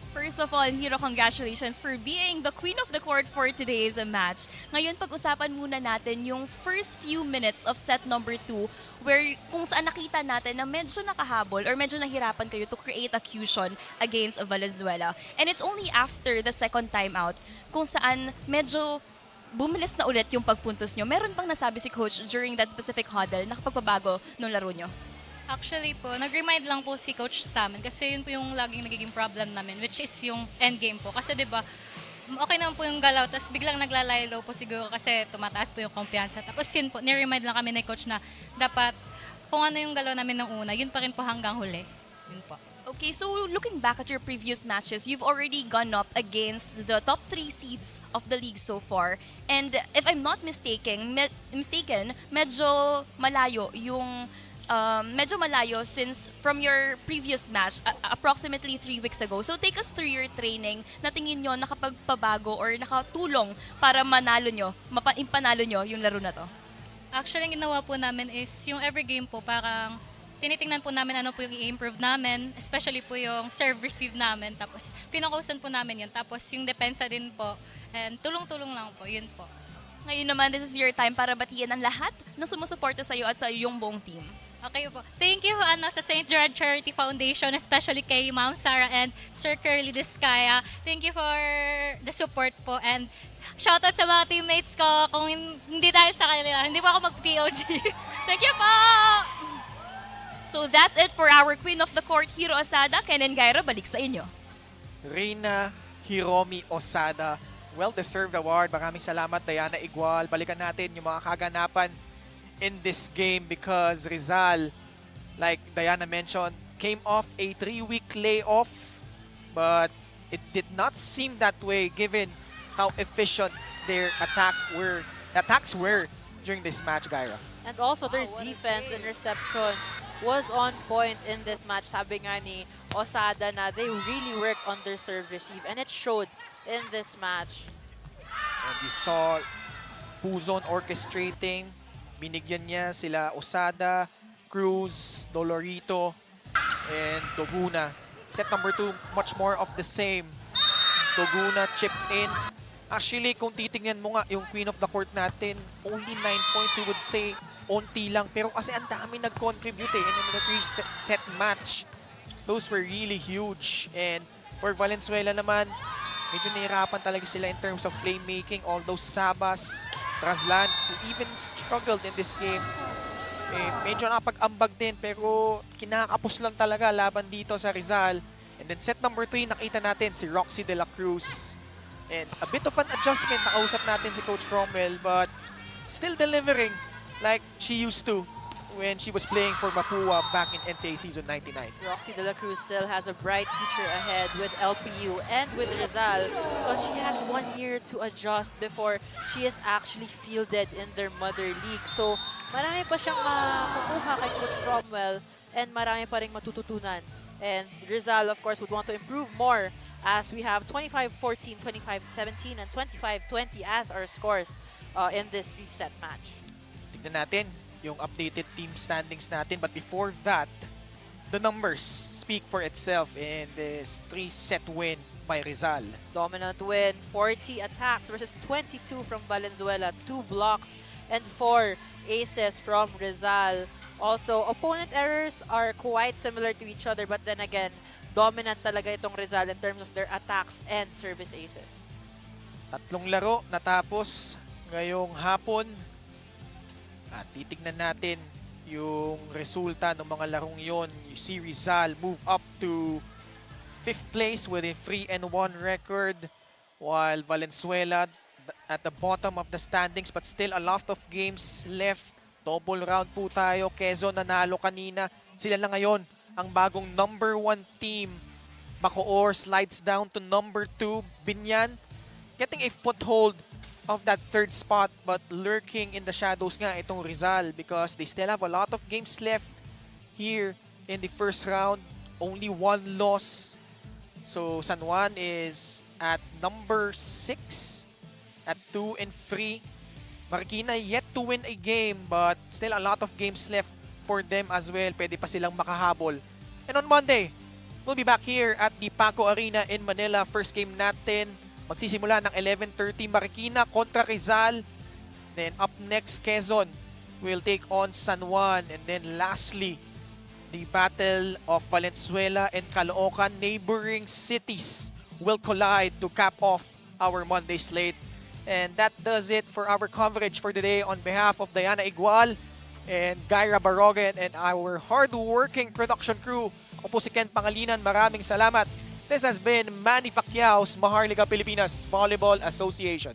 First of all, Hiro, congratulations for being the Queen of the Court for today's match. Ngayon, pag-usapan muna natin yung first few minutes of set number 2 where kung saan nakita natin na medyo nakahabol or medyo nahirapan kayo to create a cushion against Valenzuela. And it's only after the second timeout kung saan medyo bumilis na ulit yung pagpuntos nyo. Meron bang nasabi si Coach during that specific huddle na kapagpabago ng laro nyo? Actually po, nag-remind lang po si Coach sa amin kasi yun po yung laging nagiging problem namin, which is yung endgame po. Kasi 'di ba, okay naman po yung galaw, tapos biglang naglalay low po siguro kasi tumataas po yung kumpiyansa. Tapos yun po, ni-remind lang kami ni Coach na dapat kung ano yung galaw namin ng una, yun pa rin po hanggang huli. Yun po. Okay, so looking back at your previous matches, you've already gone up against the top 3 seeds of the league so far. And if I'm not mistaken, medyo malayo since from your previous match, approximately 3 weeks ago. So take us through your training na tingin nyo nakapagpabago or nakatulong para impanalo nyo yung laro na to. Actually, ang ginawa po namin is yung every game po parang tinitingnan po namin ano po yung i-improve namin, especially po yung serve-receive namin. Tapos, pinakausan po namin yun. Tapos, yung depensa din po. And tulong-tulong lang po. Yun po. Ngayon naman, this is your time para batiyan ang lahat na sumusuporta sa iyo at sa iyong buong team. Okay po. Thank you sa St. Gerrard Charity Foundation, especially kay Ma'am Sarah and Sir Curly Discaya. Thank you for the support po. And shoutout sa mga teammates ko. Kung hindi dahil sa kanila, hindi po ako mag-POG. Thank you po! So that's it for our Queen of the Court, Hiro Osada. Ken and Gaira, balik sa inyo. Reina Hiromi Osada, well-deserved award. Maraming salamat, Diana Igual. Balikan natin yung mga kaganapan in this game because Rizal, like Diana mentioned, came off a 3-week layoff, but it did not seem that way given how efficient their attacks were during this match, Gaira. And also their defense and reception was on point in this match. Sabi nga ni Osada na they really worked on their serve-receive and it showed in this match. And you saw Puzon orchestrating. Binigyan niya sila Osada, Cruz, Dolorito, and Doguna. Set number 2, much more of the same. Doguna chipped in. Actually, kung titingnan mo nga yung Queen of the Court natin, only 9 points, you would say, onti lang. Pero kasi ang dami nag-contribute in the 3-set match. Those were really huge. And for Valenzuela naman, medyo nahirapan talaga sila in terms of playmaking. Although Sabas, Razlan, who even struggled in this game, medyo nakapag-ambag din. Pero kinakapos lang talaga laban dito sa Rizal. And then set number 3, nakita natin si Roxy De La Cruz. And a bit of an adjustment, nakausap natin si Coach Cromwell, but still delivering like she used to when she was playing for Mapua back in NCAA Season 99. Roxy De La Cruz still has a bright future ahead with LPU and with Rizal because she has 1 year to adjust before she is actually fielded in their mother league. So marami pa siyang makukuha kay Coach Cromwell and marami pa rin matututunan. And Rizal, of course, would want to improve more as we have 25-14, 25-17, and 25-20 as our scores in this 3-set match. Tignan natin yung updated team standings natin. But before that, the numbers speak for itself in this 3-set win by Rizal. Dominant win, 40 attacks versus 22 from Valenzuela, 2 blocks and 4 aces from Rizal. Also, opponent errors are quite similar to each other, but then again, dominant talaga itong Rizal in terms of their attacks and service aces. 3 laro natapos ngayong hapon. At titignan natin yung resulta ng mga larong yon. You see Rizal move up to 5th place with a 3-1 record, while Valenzuela at the bottom of the standings, but still a lot of games left. Double round po tayo. Quezon nanalo kanina. Sila na ngayon ang bagong number 1 team. Bacoor slides down to number 2. Binyan getting a foothold of that 3rd spot, but lurking in the shadows nga itong Rizal because they still have a lot of games left here in the 1st round. Only 1 loss. So San Juan is at number 6 at 2-3. Marikina yet to win a game, but still a lot of games left for them as well. Pwede pa silang makahabol. And on Monday, we'll be back here at the Paco Arena in Manila. First game natin magsisimula ng 11:30, Marikina kontra Rizal. Then up next, Quezon will take on San Juan. And then lastly, the battle of Valenzuela and Caloocan. Neighboring cities will collide to cap off our Monday slate. And that does it for our coverage for today. On behalf of Diana Igual and Gaira Barogan and our hard-working production crew, ako po si Ken Pangalinan. Maraming salamat. This has been Manny Pacquiao's Maharlika Pilipinas Volleyball Association.